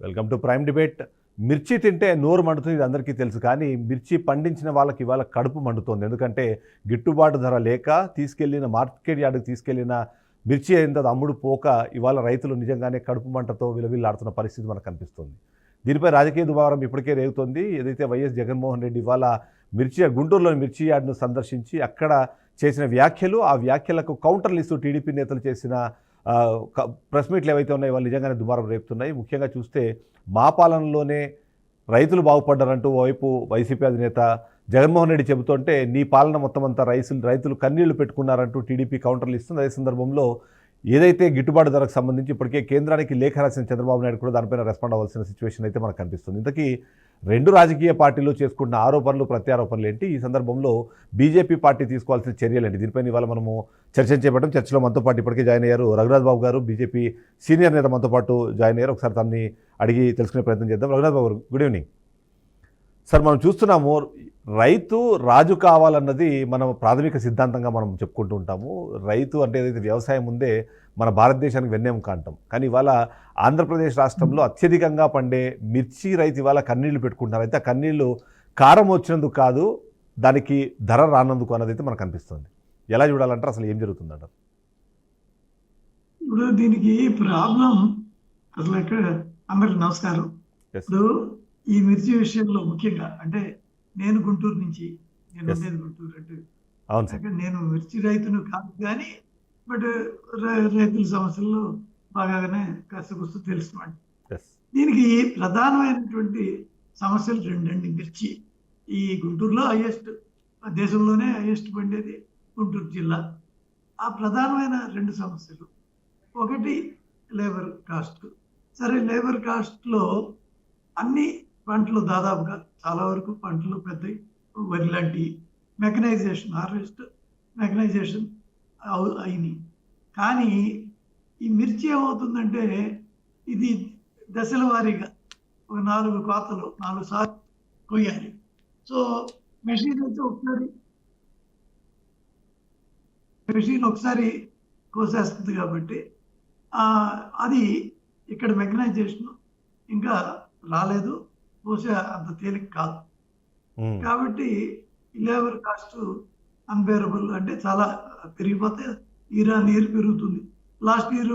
Welcome to prime debate. మిర్చి తింటే నోరు మండుతుంది, ఇది అందరికీ తెలుసు. కానీ మిర్చి పండించిన వాళ్ళకి ఇవాళ కడుపు మండుతోంది. ఎందుకంటే గిట్టుబాటు ధర లేక తీసుకెళ్లిన మార్కెట్ యార్డుకి తీసుకెళ్లిన మిర్చి ఎంత అమ్ముడు పోక ఇవాళ రైతులు నిజంగానే కడుపు మంటతో విలవిల్లాడుతున్న పరిస్థితి మనకు కనిపిస్తుంది. దీనిపై రాజకీయ దుమారం ఇప్పటికే రేగుతోంది. ఏదైతే వైఎస్ జగన్మోహన్ రెడ్డి ఇవాళ గుంటూరులోని మిర్చి యార్డును సందర్శించి అక్కడ చేసిన వ్యాఖ్యలు, ఆ వ్యాఖ్యలకు కౌంటర్లు ఇస్తూ టీడీపీ నేతలు చేసిన ప్రెస్ మీట్లు ఏవైతే ఉన్నాయో వాళ్ళు నిజంగానే దుమారం రేపుతున్నాయి. ముఖ్యంగా చూస్తే మా పాలనలోనే రైతులు బాగుపడ్డారంటూ ఓవైపు వైసీపీ అధినేత జగన్మోహన్ రెడ్డి చెబుతుంటే, నీ పాలన మొత్తం అంతా రైతులు కన్నీళ్లు పెట్టుకున్నారంటూ టీడీపీ కౌంటర్లు ఇస్తుంది. అదే సందర్భంలో ఏదైతే గిట్టుబాటు ధరకు సంబంధించి ఇప్పటికే కేంద్రానికి లేఖ రాసిన చంద్రబాబు నాయుడు కూడా దానిపైన రెస్పాండ్ అవ్వాల్సిన సిచ్యువేషన్ అయితే మనకు కనిపిస్తుంది. ఇంతకీ రెండు రాజకీయ పార్టీలు చేసుకుంటున్న ఆరోపణలు ప్రత్యారోపణలు ఏంటి, ఈ సందర్భంలో బీజేపీ పార్టీ తీసుకోవాల్సిన చర్యలు ఏంటి, దీనిపైన ఇవాళ మనము చర్చించేపడం. చర్చలో మనతో పాటు ఇప్పటికే జాయిన్ అయ్యారు రఘునాథ్ బాబు గారు, బీజేపీ సీనియర్ నేత మనతో పాటు జాయిన్ అయ్యారు. ఒకసారి తనని అడిగి తెలుసుకునే ప్రయత్నం చేద్దాం. రఘునాథ్ బాబు గారు, గుడ్ ఈవినింగ్ సార్. మనం చూస్తున్నాము, రైతు రాజు కావాలన్నది మన ప్రాథమిక సిద్ధాంతంగా మనం చెప్పుకుంటూ ఉంటాము. రైతు అంటే ఏదైతే వ్యవసాయం ఉందే మన భారతదేశానికి వెన్నెముక అంటాం. కానీ ఇవాళ ఆంధ్రప్రదేశ్ రాష్ట్రంలో అత్యధికంగా పండే మిర్చి రైతు ఇవాళ కన్నీళ్లు పెట్టుకుంటున్నారు. అయితే ఆ కన్నీళ్లు కారం వచ్చినందుకు కాదు, దానికి ధర రానందుకు అన్నది అయితే మనకు అనిపిస్తుంది. ఎలా చూడాలంటారు, అసలు ఏం జరుగుతుందంటారు? ఇప్పుడు దీనికి ప్రాబ్లం అసలు ఎక్కడ, అందరికి నమస్కారం. ఇప్పుడు ఈ మిర్చి విషయంలో ముఖ్యంగా అంటే నేను గుంటూరు నుంచి, నేను ఉండేది గుంటూరు. అంటే నేను మిర్చి రైతును కాదు, కానీ బట్ రైతుల సమస్యలు బాగానే కష్టకొస్తూ తెలుసుకున్నాను. దీనికి ప్రధానమైనటువంటి సమస్యలు రెండండి. మిర్చి ఈ గుంటూరులో దేశంలోనే హైయెస్ట్ పండేది గుంటూరు జిల్లా. ఆ ప్రధానమైన రెండు సమస్యలు, ఒకటి లేబర్ కాస్ట్. సరే, లేబర్ కాస్ట్లో అన్ని పంటలు దాదాపుగా చాలా వరకు పంటలు పెద్దవి, వరి లాంటి మెకనైజేషన్, హార్వెస్ట్ మెకనైజేషన్ అయినాయి. కానీ ఈ మిర్చి ఏమవుతుందంటే, ఇది దశల వారీగా ఒక 4 కోతలు 4 సార్లు కొయ్యాలి. సో మెషిన్ అయితే మెషిన్ ఒకసారి కోసేస్తుంది. కాబట్టి అది ఇక్కడ మెకనైజేషన్ ఇంకా రాలేదు, బహుశా అంత తేలిక కాదు. కాబట్టి లేబర్ కాస్ట్ అన్బేరబుల్, అంటే చాలా పెరిగిపోతే నీరు పెరుగుతుంది. లాస్ట్ ఇయర్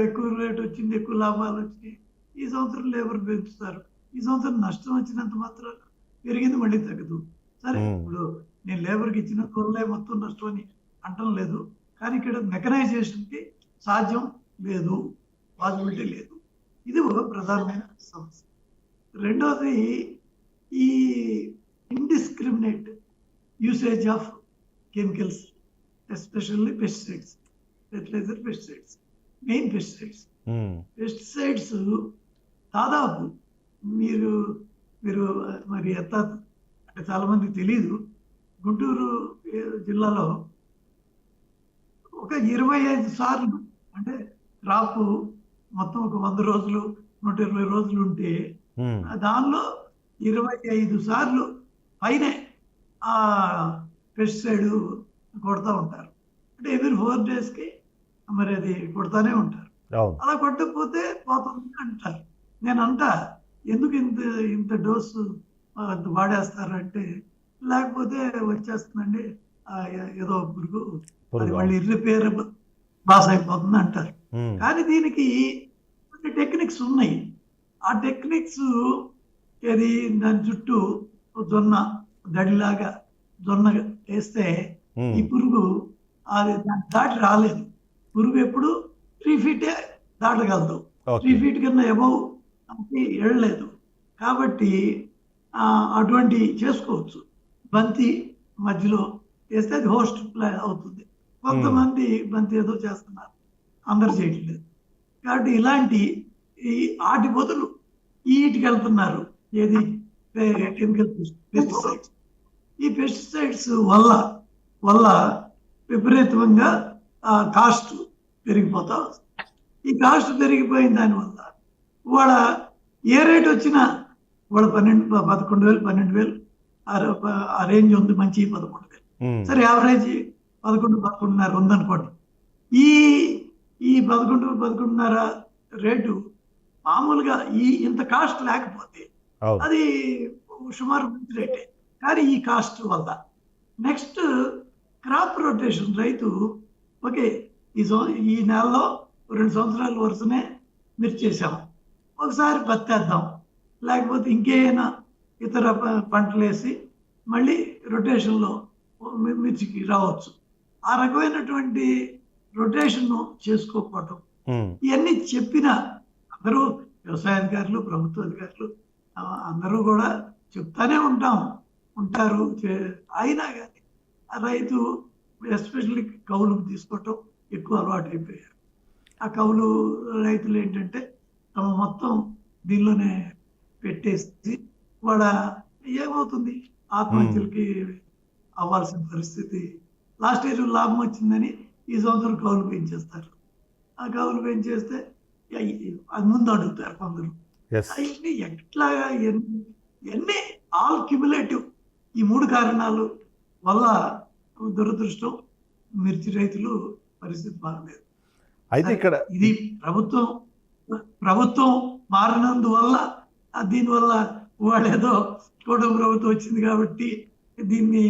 ఎక్కువ రేట్ వచ్చింది, ఎక్కువ లాభాలు వచ్చినాయి. ఈ సంవత్సరం లేబర్ పెంచుతారు. ఈ సంవత్సరం నష్టం వచ్చినంత మాత్రం పెరిగింది, మళ్ళీ తగ్గదు. సరే, ఇప్పుడు నేను లేబర్కి ఇచ్చిన వల్లే మొత్తం నష్టం అని అంటం లేదు, కానీ ఇక్కడ మెకనైజేషన్కి సాధ్యం లేదు, పాసిబిలిటీ లేదు. ఇది ఒక ప్రధానమైన సమస్య. రెండవది, ఈ indiscriminate usage of chemicals, especially pesticides, fertiliser pesticides, main pesticides. Pesticides దాదాపు మీరు మరి ఎంత అంటే చాలా మందికి తెలీదు, గుంటూరు జిల్లాలో ఒక 25 సార్లు, అంటే క్రాప్ మొత్తం ఒక 100 రోజులు 120 రోజులు ఉంటే దానిలో 25 సార్లు పైనే ఆ పెస్టిసైడ్ కొడతా ఉంటారు. అంటే ఎవ్రీ 4 డేస్కి మరి అది కొడతానే ఉంటారు. అలా కొట్టకపోతే పోతుంది అంటారు. నేను ఎందుకు ఇంత డోసు వాడేస్తారంటే, లేకపోతే వచ్చేస్తుందండి ఏదో పురుగు, అది మళ్ళీ ఇర్రిపేరబుల్ బాస్ అయిపోతుంది అంటారు. కానీ దీనికి కొన్ని టెక్నిక్స్ ఉన్నాయి. ఆ టెక్నిక్స్ ఏది, దాని చుట్టూ జొన్న దడిలాగా జొన్న వేస్తే ఈ పురుగు అది దాటి రాలేదు. పురుగు ఎప్పుడు 3 feet దాటగలదు, 3 feet కన్నా అబౌవ్ అది వెళ్ళలేదు. కాబట్టి అటువంటి చేసుకోవచ్చు. బంతి మధ్యలో వేస్తే అది హోస్ట్ ప్లే అవుతుంది. కొంతమంది బంతి ఏదో చేస్తున్నారు, అందరు చేయట్లేదు. కాబట్టి ఇలాంటి వాటి బదులు వీటికి వెళ్తున్నారు, ఏది కెమికల్ పెస్టిసైడ్స్. ఈ పెస్టిసైడ్స్ వల్ల విపరీతంగా కాస్ట్ పెరిగిపోతా వస్తుంది. ఈ కాస్ట్ పెరిగిపోయిన దానివల్ల వాళ్ళ ఏ రేట్ వచ్చినా వాళ్ళ 11,000 12,000 ఆ రేంజ్ ఉంది, మంచి 13,000. సరే, యావరేజ్ 11,000-11,500 ఉందనుకోండి. ఈ 11,000-11,500 రేటు మామూలుగా ఇంత కాస్ట్ లేకపోతే అవును. అది సుమారు మంచి రేటే. కానీ ఈ కాస్ట్ వల్ల నెక్స్ట్ క్రాప్ రొటేషన్ రైతు ఓకే ఈ నెలలో 2 సంవత్సరాల వరుసనే మిర్చి చేసాము, ఒకసారి పత్తేద్దాం, లేకపోతే ఇంకేమైనా ఇతర పంటలు వేసి మళ్ళీ రొటేషన్లో మిర్చికి రావచ్చు. ఆ రకమైనటువంటి రొటేషన్ చేసుకోకపోవటం, ఇవన్నీ చెప్పిన అందరూ వ్యవసాయ అధికారులు, ప్రభుత్వ అధికారులు అందరూ కూడా చెప్తానే ఉంటారు. అయినా కానీ ఆ రైతు ఎస్పెషల్లీ కౌలుకు తీసుకోవటం ఎక్కువ అలవాటు అయిపోయారు. ఆ కౌలు రైతులు ఏంటంటే తమ మొత్తం దీనిలోనే పెట్టేసి వాడ ఏమవుతుంది, ఆత్మహత్యలకి అవ్వాల్సిన పరిస్థితి. లాస్ట్ ఇయర్ లాభం వచ్చిందని ఈ సంవత్సరం కౌలు పెంచేస్తారు. ఆ కౌలు పెంచేస్తే అది ముందు అడుగుతారు కొందరు. అవన్నీ ఎట్లాగా ఇవన్నీ ఆల్ క్యుములేటివ్. ఈ 3 కారణాలు వల్ల దురదృష్టం మిర్చి రైతులు పరిస్థితి బాగలేదు. అయితే ఇక్కడ ఇది ప్రభుత్వం మారినందువల్ల దీనివల్ల వాళ్ళేదో కూటమి ప్రభుత్వం వచ్చింది కాబట్టి దీన్ని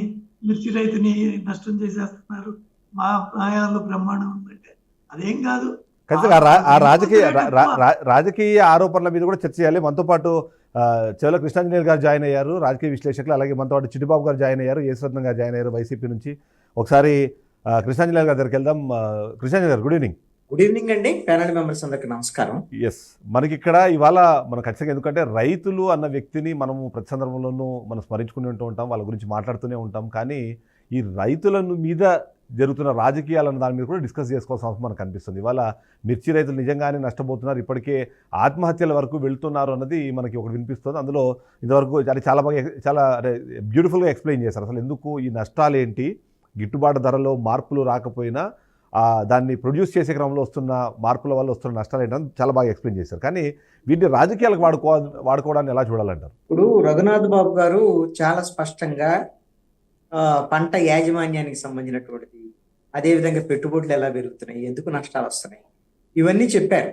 మిర్చి రైతుని నష్టం చేసేస్తున్నారు, మా ఆయాల్లో బ్రహ్మాండం ఉందంటే అదేం కాదు. ఖచ్చితంగా రాజకీయ ఆరోపణల మీద కూడా చర్చ చేయాలి. మనతో పాటు చెవుల కృష్ణాంజనేయులు గారు జాయిన్ అయ్యారు, రాజకీయ విశ్లేషకులు. అలాగే మనతో పాటు చిట్టిబాబు గారు జాయిన్ అయ్యారు, యేసరత్నం గారు జాయిన్ అయ్యారు వైసీపీ నుంచి. ఒకసారి కృష్ణాంజనేయులు గారి దగ్గరికి వెళ్దాం. కృష్ణాంజనేయులు గారు, గుడ్ ఈవినింగ్. గుడ్ ఈవినింగ్ అండి, ప్యానల్ మెంబర్స్ అందరికి నమస్కారం. ఎస్, మనకి ఇక్కడ ఇవాళ మనం ఖచ్చితంగా, ఎందుకంటే రైతులు అన్న వ్యక్తిని మనము ప్రతి సందర్భంలోనూ మనం స్మరించుకుని ఉంటాం, వాళ్ళ గురించి మాట్లాడుతూనే ఉంటాం. కానీ ఈ రైతులను మీద జరుగుతున్న రాజకీయాలన్న దాని మీద కూడా డిస్కస్ చేసుకోవాల్సిన అవసరం మనకు కనిపిస్తుంది. ఇవాళ మిర్చి రైతులు నిజంగానే నష్టపోతున్నారు, ఇప్పటికే ఆత్మహత్యల వరకు వెళ్తున్నారు అన్నది మనకి ఒకటి వినిపిస్తుంది. అందులో ఇంతవరకు అది చాలా బాగా, చాలా బ్యూటిఫుల్గా ఎక్స్ప్లెయిన్ చేశారు. అసలు ఎందుకు ఈ నష్టాలు ఏంటి, గిట్టుబాటు ధరలో మార్పులు రాకపోయినా దాన్ని ప్రొడ్యూస్ చేసే క్రమంలో వస్తున్న మార్పుల వల్ల వస్తున్న నష్టాలు ఏంటని చాలా బాగా ఎక్స్ప్లెయిన్ చేశారు. కానీ వీటిని రాజకీయాలకు వాడుకోవడాన్ని ఎలా చూడాలంటారు? ఇప్పుడు రఘునాథ్ బాబు గారు చాలా స్పష్టంగా పంట యాజమాన్యానికి సంబంధించినటువంటిది, అదేవిధంగా పెట్టుబడులు ఎలా పెరుగుతున్నాయి, ఎందుకు నష్టాలు వస్తున్నాయి, ఇవన్నీ చెప్పారు.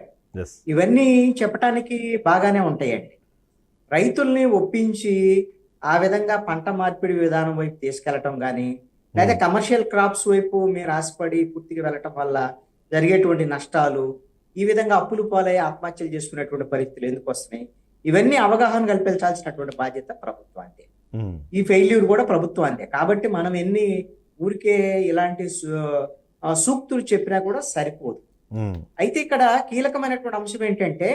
ఇవన్నీ చెప్పడానికి బాగానే ఉంటాయండి. రైతుల్ని ఒప్పించి ఆ విధంగా పంట మార్పిడి విధానం వైపు తీసుకెళ్లటం కానీ, లేదా కమర్షియల్ క్రాప్స్ వైపు మీరు ఆశపడి పూర్తిగా వెళ్ళటం వల్ల జరిగేటువంటి నష్టాలు, ఈ విధంగా అప్పులు పాలై ఆత్మహత్యలు చేసుకునేటువంటి పరిస్థితులు ఎందుకు వస్తున్నాయి, ఇవన్నీ అవగాహన కల్పించాల్సినటువంటి బాధ్యత ప్రభుత్వానికి. ఈ ఫెయిల్యూర్ కూడా ప్రభుత్వానికి. కాబట్టి మనం ఎన్ని ఊరికే ఇలాంటి సూక్తులు చెప్పినా కూడా సరిపోదు. అయితే ఇక్కడ కీలకమైనటువంటి అంశం ఏంటంటే,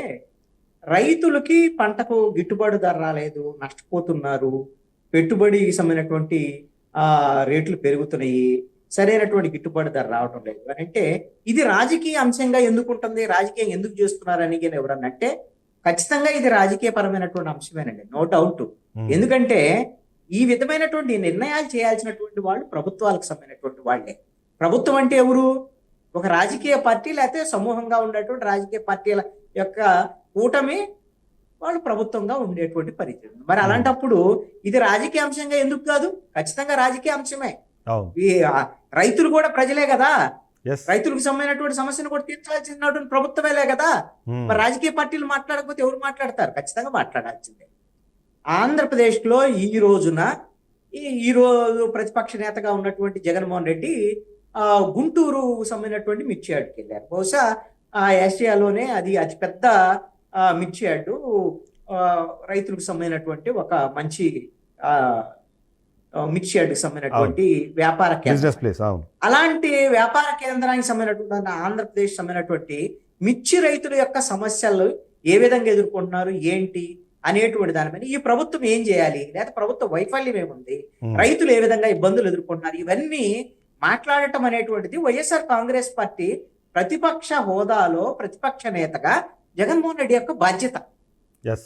రైతులకి పంటకు గిట్టుబాటు ధర రాలేదు, నష్టపోతున్నారు, పెట్టుబడి సంబంధించినటువంటి రేట్లు పెరుగుతున్నాయి, సరైనటువంటి గిట్టుబాటు ధర రావటం లేదు అని అంటే ఇది రాజకీయ అంశంగా ఎందుకు ఉంటుంది, రాజకీయం ఎందుకు చేస్తున్నారని ఎవరన్నా అంటే ఖచ్చితంగా ఇది రాజకీయ పరమైనటువంటి అంశమేనండి, నో డౌట్. ఎందుకంటే ఈ విధమైనటువంటి నిర్ణయాలు చేయాల్సినటువంటి వాళ్ళు ప్రభుత్వాలకు సంబంధించినటువంటి వాళ్ళే. ప్రభుత్వం అంటే ఎవరు? ఒక రాజకీయ పార్టీ, లేకపోతే సమూహంగా ఉండేటువంటి రాజకీయ పార్టీల యొక్క కూటమి వాళ్ళు ప్రభుత్వంగా ఉండేటువంటి పరిస్థితి. మరి అలాంటప్పుడు ఇది రాజకీయ అంశంగా ఎందుకు కాదు? ఖచ్చితంగా రాజకీయ అంశమే. ఈ రైతులు కూడా ప్రజలే కదా, రైతులకు సంబంధించినటువంటి సమస్యను కూడా తీర్చాల్సినటువంటి ప్రభుత్వమేలే కదా. మరి రాజకీయ పార్టీలు మాట్లాడకపోతే ఎవరు మాట్లాడతారు? ఖచ్చితంగా మాట్లాడాల్సిందే. ఆంధ్రప్రదేశ్ లో ఈ రోజు ప్రతిపక్ష నేతగా ఉన్నటువంటి జగన్మోహన్ రెడ్డి గుంటూరు సంబంధించినటువంటి మిర్చి యార్డ్కి వెళ్ళారు. బహుశా ఏషియాలోనే అది అతిపెద్ద మిర్చి యార్డు, రైతులకు సంబంధించినటువంటి ఒక మంచి మిర్చి యార్డుకి సంబంధించినటువంటి వ్యాపార కేంద్రం. అలాంటి వ్యాపార కేంద్రానికి సంబంధించినటువంటి ఆంధ్రప్రదేశ్ సంబంధించినటువంటి మిర్చి రైతుల యొక్క సమస్యలు ఏ విధంగా ఎదుర్కొంటున్నారు ఏంటి అనేటువంటి దాని మీద ఈ ప్రభుత్వం ఏం చేయాలి, లేదా ప్రభుత్వ వైఫల్యం ఏముంది, రైతులు ఏ విధంగా ఇబ్బందులు ఎదుర్కొంటున్నారు, ఇవన్నీ మాట్లాడటం అనేటువంటిది వైఎస్ఆర్ కాంగ్రెస్ పార్టీ ప్రతిపక్ష హోదాలో ప్రతిపక్ష నేతగా జగన్మోహన్ రెడ్డి యొక్క బాధ్యత.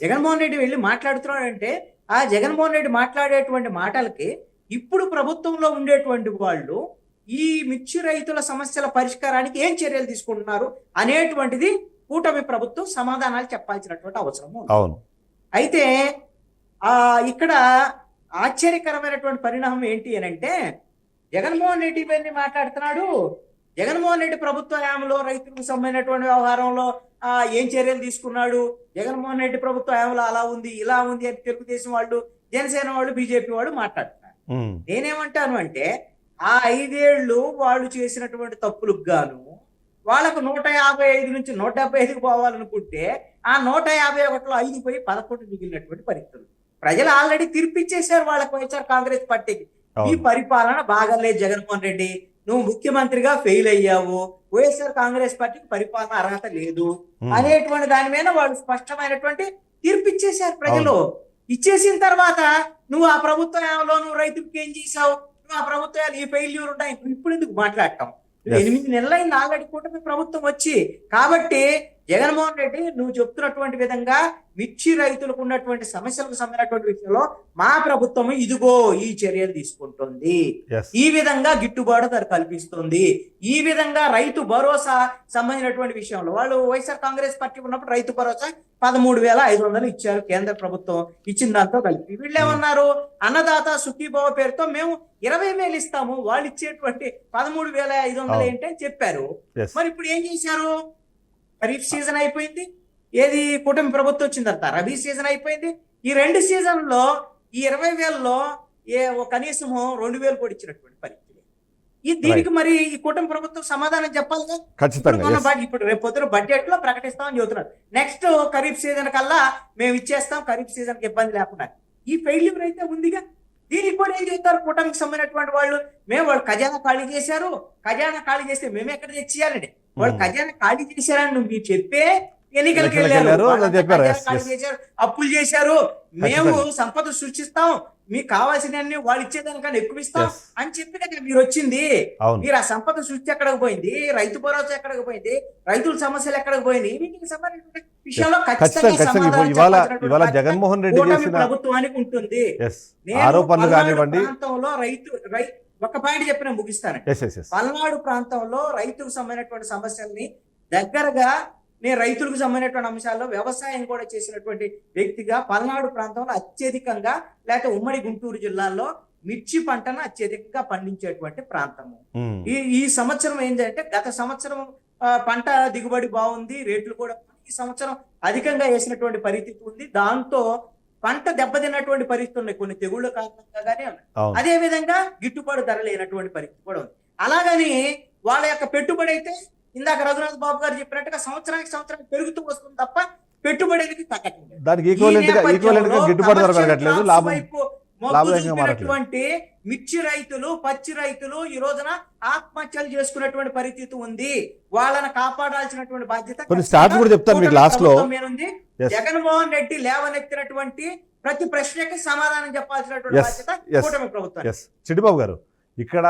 జగన్మోహన్ రెడ్డి వెళ్ళి మాట్లాడుతున్నాడంటే ఆ జగన్మోహన్ రెడ్డి మాట్లాడేటువంటి మాటలకి ఇప్పుడు ప్రభుత్వంలో ఉండేటువంటి వాళ్ళు ఈ మిర్చి రైతుల సమస్యల పరిష్కారానికి ఏం చర్యలు తీసుకుంటున్నారు అనేటువంటిది కూటమి ప్రభుత్వం సమాధానాలు చెప్పాల్సినటువంటి అవసరం. అయితే ఇక్కడ ఆశ్చర్యకరమైనటువంటి పరిణామం ఏంటి అని అంటే, జగన్మోహన్ రెడ్డి ఇవన్నీ మాట్లాడుతున్నాడు, జగన్మోహన్ రెడ్డి ప్రభుత్వ హయాంలో రైతులకు సంబంధించినటువంటి వ్యవహారంలో ఏం చర్యలు తీసుకున్నాడు, జగన్మోహన్ రెడ్డి ప్రభుత్వం ఏమలా అలా ఉంది ఇలా ఉంది అని తెలుగుదేశం వాళ్ళు, జనసేన వాళ్ళు, బీజేపీ వాళ్ళు మాట్లాడుతున్నారు. నేనేమంటాను అంటే ఆ 5 ఏళ్ళు వాళ్ళు చేసినటువంటి తప్పులకు గాను వాళ్ళకు 155 నుంచి 175కి పోవాలనుకుంటే ఆ 151లో 5 పోయి 11 మిగిలినటువంటి పరిస్థితులు. ప్రజలు ఆల్రెడీ తీర్పిచ్చేశారు వాళ్ళకి, వైఎస్ఆర్ కాంగ్రెస్ పార్టీకి. ఈ పరిపాలన బాగాలేదు జగన్మోహన్ రెడ్డి, నువ్వు ముఖ్యమంత్రిగా ఫెయిల్ అయ్యావు, వైఎస్ఆర్ కాంగ్రెస్ పార్టీకి పరిపాలన అర్హత లేదు అనేటువంటి దాని మీద వాళ్ళు స్పష్టమైనటువంటి తీర్పిచ్చేశారు ప్రజలు. ఇచ్చేసిన తర్వాత నువ్వు ఆ ప్రభుత్వంలో నువ్వు రైతులకి ఏం చేశావు, నువ్వు ఆ ప్రభుత్వాలు ఈ ఫెయిల్యూర్ ఉంటాయి, ఇప్పుడు ఎందుకు మాట్లాడటం? 8 నెలలైంది ఆల్రెడీ కూటమి ప్రభుత్వం వచ్చి. కాబట్టి జగన్మోహన్ రెడ్డి నువ్వు చెప్తున్నటువంటి విధంగా మిర్చి రైతులకు ఉన్నటువంటి సమస్యలకు సంబంధించినటువంటి విషయంలో మా ప్రభుత్వం ఇదిగో ఈ చర్యలు తీసుకుంటుంది, ఈ విధంగా గిట్టుబాటు ధర కల్పిస్తుంది, ఈ విధంగా రైతు భరోసా సంబంధించినటువంటి విషయంలో వాళ్ళు వైఎస్ఆర్ కాంగ్రెస్ పార్టీ ఉన్నప్పుడు రైతు భరోసా 13,500 ఇచ్చారు కేంద్ర ప్రభుత్వం, ఇచ్చిన దాంతో కలిపి. వీళ్ళేమన్నారు, అన్నదాత సుఖీభవ పేరుతో మేము 20,000 ఇస్తాము, వాళ్ళు ఇచ్చేటువంటి 13,500 ఏంటి అని చెప్పారు. మరి ఇప్పుడు ఏం చేశారు? ఖరీఫ్ సీజన్ అయిపోయింది, ఏది కూటమి ప్రభుత్వం వచ్చిన తర్వాత రబీ సీజన్ అయిపోయింది. ఈ 2 సీజన్లో ఈ 20,000లో కనీసం 2,000 కూడా ఇచ్చినటువంటి పరిస్థితి. దీనికి మరి ఈ కూటమి ప్రభుత్వం సమాధానం చెప్పాలిగా. ఇప్పుడు రేపు పొద్దున బడ్జెట్ లో ప్రకటిస్తామని చెబుతున్నారు. నెక్స్ట్ ఖరీఫ్ సీజన్ కల్లా మేము ఇచ్చేస్తాం, ఖరీఫ్ సీజన్ కి ఇబ్బంది లేకుండా. ఈ ఫెయిల్యూర్ అయితే ఉందిగా. దీనికి కూడా ఏం చెప్తారు కూటమికి సంబంధించినటువంటి వాళ్ళు, వాళ్ళు ఖజానా ఖాళీ చేశారు, ఖజానా ఖాళీ చేస్తే మేము ఎక్కడ తెచ్చియాలండి, వాళ్ళు ఖజానా ఖాళీ చేశారని మీరు చెప్పే ఎన్నికలకు వెళ్ళారు, ఖాళీ చేశారు, అప్పులు చేశారు, మేము సంపద సృష్టిస్తాం, మీకు కావాల్సినవన్నీ వాళ్ళు ఇచ్చేదానికన్నా ఎక్కువ ఇస్తాం అని చెప్పి కదా మీరు వచ్చింది. మీరు ఆ సంపద సృష్టి ఎక్కడికి పోయింది, రైతు భరోసా ఎక్కడికి పోయింది, రైతుల సమస్యలు ఎక్కడికి పోయినాయి, వీటికి సంబంధించిన విషయంలో ఇవాళ జగన్మోహన్ రెడ్డి చేసిన ప్రభుత్వానికి ఉంటుంది. ప్రాంతంలో ఒక పాయింట్ చెప్పి నేను ముగిస్తానండి. పల్నాడు ప్రాంతంలో రైతుకు సంబంధించినటువంటి సమస్యల్ని దగ్గరగా, నేను రైతులకు సంబంధించినటువంటి అంశాల్లో వ్యవసాయం కూడా చేసినటువంటి వ్యక్తిగా పల్నాడు ప్రాంతంలో అత్యధికంగా, లేకపోతే ఉమ్మడి గుంటూరు జిల్లాలో మిర్చి పంటను అత్యధికంగా పండించేటువంటి ప్రాంతము. ఈ సంవత్సరం ఏంటంటే గత సంవత్సరం పంట దిగుబడి బాగుంది, రేట్లు కూడా ఈ సంవత్సరం అధికంగా వేసినటువంటి పరిస్థితి ఉంది. దాంతో పంట దెబ్బతిన్నటువంటి పరిస్థితి ఉన్నాయి, కొన్ని తెగుళ్ళ కారణంగానే ఉన్నాయి. అదే విధంగా గిట్టుబాటు ధర లేనటువంటి పరిస్థితి కూడా ఉంది. అలాగని వాళ్ళ యొక్క పెట్టుబడి అయితే ఇందాక రఘునాథ్ బాబు గారు చెప్పినట్టుగా సంవత్సరానికి పెరుగుతూ వస్తుంది తప్ప పెట్టుబడికి తగ్గట్లేదు. మిర్చి రైతులు, పచ్చి రైతులు ఈ రోజున ఆత్మహత్యలు చేసుకున్నటువంటి పరిస్థితి ఉంది. వాళ్ళని కాపాడాల్సినటువంటి బాధ్యత ఉంది. జగన్మోహన్ రెడ్డి లేవనెత్తినటువంటి ప్రతి ప్రశ్నకి సమాధానం చెప్పాల్సినటువంటి బాధ్యత కూటమి ప్రభుత్వం. చిట్టిబాబు గారు, ఇక్కడ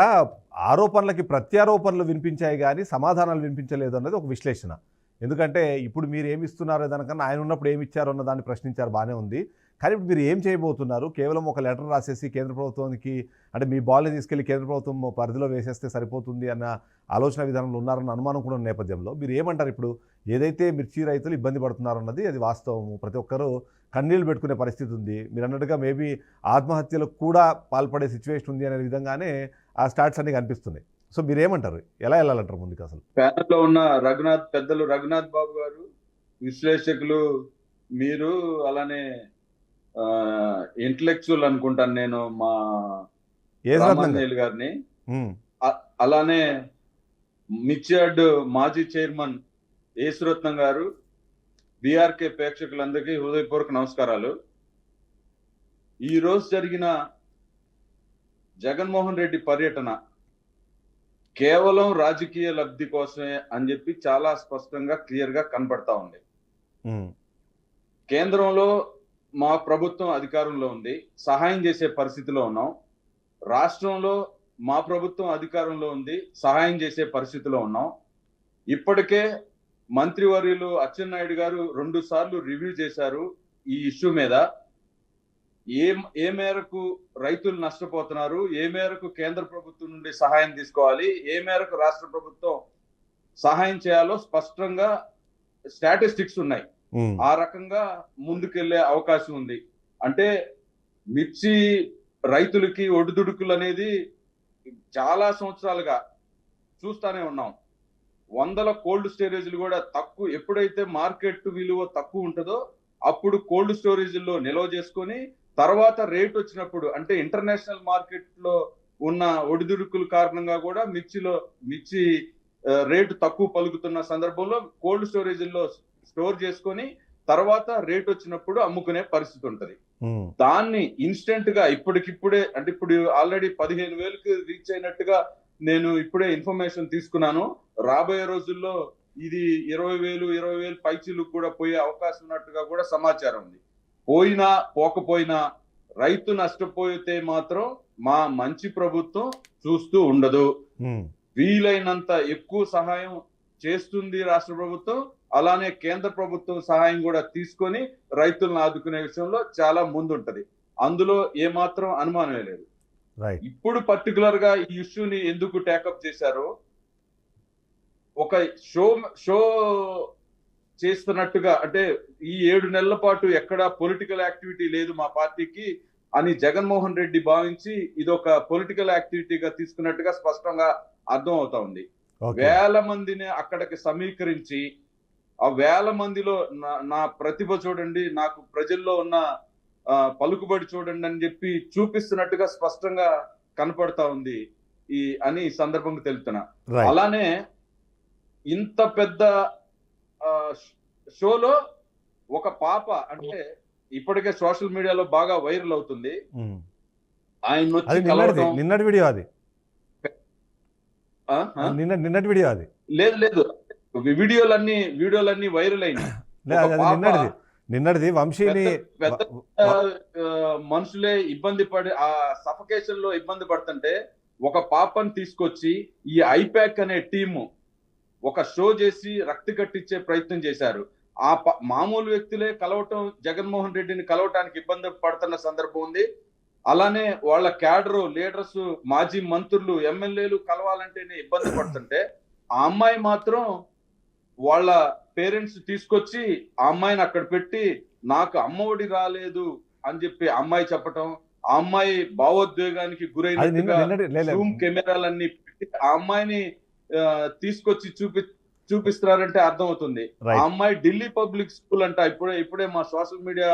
ఆరోపణలకి ప్రత్యారోపణలు వినిపించాయి కానీ సమాధానాలు వినిపించలేదు అన్నది ఒక విశ్లేషణ. ఎందుకంటే ఇప్పుడు మీరు ఏమి ఇస్తున్నారో దానికన్నా ఆయన ఉన్నప్పుడు ఏమి ఇచ్చారో అన్న దాన్ని ప్రశ్నించారు, బాగానే ఉంది. కానీ ఇప్పుడు మీరు ఏం చేయబోతున్నారు? కేవలం ఒక లెటర్ రాసేసి కేంద్ర ప్రభుత్వానికి, అంటే మీ బాల్ని తీసుకెళ్లి కేంద్ర ప్రభుత్వం పరిధిలో వేసేస్తే సరిపోతుంది అన్న ఆలోచన విధానంలో ఉన్నారన్న అనుమానం కూడా ఉన్న నేపథ్యంలో మీరు ఏమంటారు? ఇప్పుడు ఏదైతే మిర్చి రైతులు ఇబ్బంది పడుతున్నారన్నది అది వాస్తవము, ప్రతి ఒక్కరూ కన్నీళ్ళు పెట్టుకునే పరిస్థితి ఉంది. మీరు అన్నట్టుగా మేబీ ఆత్మహత్యలకు కూడా పాల్పడే సిచ్యువేషన్ ఉంది అనే విధంగానే ఆ స్టార్ట్స్ అన్ని కనిపిస్తున్నాయి. సో మీరేమంటారు, ఎలా వెళ్ళాలంటారు ముందుకు? అసలు ప్యానెల్లో ఉన్న పెద్దలు రఘునాథ్ బాబు గారు, విశ్లేషకులు, మీరు, అలానే ఇంటలెక్చువల్ అనుకుంటాను నేను మా రామాంజనేయులు గారిని, అలానే మిర్చియార్డ్ మాజీ చైర్మన్ యేసురత్నం గారు, బీఆర్కే ప్రేక్షకులందరికీ హృదయపూర్వక నమస్కారాలు. ఈ రోజు జరిగిన జగన్మోహన్ రెడ్డి పర్యటన కేవలం రాజకీయ లబ్ధి కోసమే అని చెప్పి చాలా స్పష్టంగా క్లియర్ గా కనబడతా ఉంది. కేంద్రంలో మా ప్రభుత్వం అధికారంలో ఉంది, సహాయం చేసే పరిస్థితిలో ఉన్నాం. రాష్ట్రంలో మా ప్రభుత్వం అధికారంలో ఉంది, సహాయం చేసే పరిస్థితిలో ఉన్నాం. ఇప్పటికే మంత్రివర్యులు అచ్చెన్నాయుడు గారు 2 సార్లు రివ్యూ చేశారు ఈ ఇష్యూ మీద. ఏ మేరకు రైతులు నష్టపోతున్నారు, ఏ మేరకు కేంద్ర ప్రభుత్వం నుండి సహాయం తీసుకోవాలి, ఏ మేరకు రాష్ట్ర ప్రభుత్వం సహాయం చేయాలో స్పష్టంగా స్టాటిస్టిక్స్ ఉన్నాయి. ఆ రకంగా ముందుకెళ్లే అవకాశం ఉంది. అంటే మిర్చి రైతులకి ఒడిదుడుకులు అనేది చాలా సంవత్సరాలుగా చూస్తానే ఉన్నాం. వందల కోల్డ్ స్టోరేజ్లు కూడా తక్కువ, ఎప్పుడైతే మార్కెట్ విలువ తక్కువ ఉంటుందో అప్పుడు కోల్డ్ స్టోరేజ్లో నిల్వ చేసుకొని తర్వాత రేట్ వచ్చినప్పుడు, అంటే ఇంటర్నేషనల్ మార్కెట్ లో ఉన్న ఒడిదుడుకుల కారణంగా కూడా మిర్చి రేటు తక్కువ పలుకుతున్న సందర్భంలో కోల్డ్ స్టోరేజ్లో స్టోర్ చేసుకొని తర్వాత రేట్ వచ్చినప్పుడు అమ్ముకునే పరిస్థితి ఉంటది. దాన్ని ఇన్స్టెంట్ గా ఇప్పటికిప్పుడే, అంటే ఇప్పుడు ఆల్రెడీ 15,000కి రీచ్ అయినట్టుగా నేను ఇప్పుడే ఇన్ఫర్మేషన్ తీసుకున్నాను. రాబోయే రోజుల్లో ఇది 20,000 పైచీలకు కూడా పోయే అవకాశం ఉన్నట్టుగా కూడా సమాచారం ఉంది. పోకపోయినా రైతు నష్టపోతే మాత్రం మా మంచి ప్రభుత్వం చూస్తూ ఉండదు. వీలైనంత ఎక్కువ సహాయం చేస్తుంది రాష్ట్ర ప్రభుత్వం. అలానే కేంద్ర ప్రభుత్వం సహాయం కూడా తీసుకొని రైతులను ఆదుకునే విషయంలో చాలా ముందుంటది. అందులో ఏమాత్రం అనుమానమే లేదు. ఇప్పుడు పర్టికులర్ గా ఈ ఇష్యూని ఎందుకు టేకప్ చేశారో, ఒక షో చేస్తున్నట్టుగా, అంటే ఈ 7 నెలల పాటు ఎక్కడ పొలిటికల్ యాక్టివిటీ లేదు మా పార్టీకి అని జగన్మోహన్ రెడ్డి భావించి ఇదొక పొలిటికల్ యాక్టివిటీగా తీసుకున్నట్టుగా స్పష్టంగా అర్థం అవుతా ఉంది. వేల మందిని అక్కడికి సమీకరించి ఆ వేల మందిలో నా ప్రతిభ చూడండి, నాకు ప్రజల్లో ఉన్న పలుకుబడి చూడండి అని చెప్పి చూపిస్తున్నట్టుగా స్పష్టంగా కనపడతా ఉంది అని ఈ సందర్భంగా తెలుపుతున్నా. అలానే ఇంత పెద్ద షోలో ఒక పాప, అంటే ఇప్పటికే సోషల్ మీడియాలో బాగా వైరల్ అవుతుంది, ఆయన నిన్నటి వీడియో అది నిన్నటి వీడియో అది లేదు వీడియోలన్నీ వైరల్ అయినాయి. నిన్నటిది వంశీని మనుషులే ఇబ్బంది పడి ఆ సఫకేషన్ లో ఇబ్బంది పడుతుంటే ఒక పాపను తీసుకొచ్చి ఈ ఐపాక్ అనే టీము ఒక షో చేసి రక్తి కట్టించే ప్రయత్నం చేశారు. ఆ మామూలు వ్యక్తులే జగన్మోహన్ రెడ్డిని కలవటానికి ఇబ్బంది పడుతున్న సందర్భం ఉంది. అలానే వాళ్ళ క్యాడరు, లీడర్స్, మాజీ మంత్రులు, ఎమ్మెల్యేలు కలవాలంటేనే ఇబ్బంది పడుతుంటే ఆ అమ్మాయి మాత్రం వాళ్ళ పేరెంట్స్ తీసుకొచ్చి ఆ అమ్మాయిని అక్కడ పెట్టి నాకు అమ్మఒడి రాలేదు అని చెప్పి అమ్మాయి చెప్పటం, ఆ అమ్మాయి భావోద్వేగానికి గురైనట్టుగా జూమ్ కెమెరాలన్నీ పెట్టి ఆ అమ్మాయిని తీసుకొచ్చి చూపిస్తున్నారంటే అర్థమవుతుంది. ఆ అమ్మాయి ఢిల్లీ పబ్లిక్ స్కూల్ అంట. ఇప్పుడే మా సోషల్ మీడియా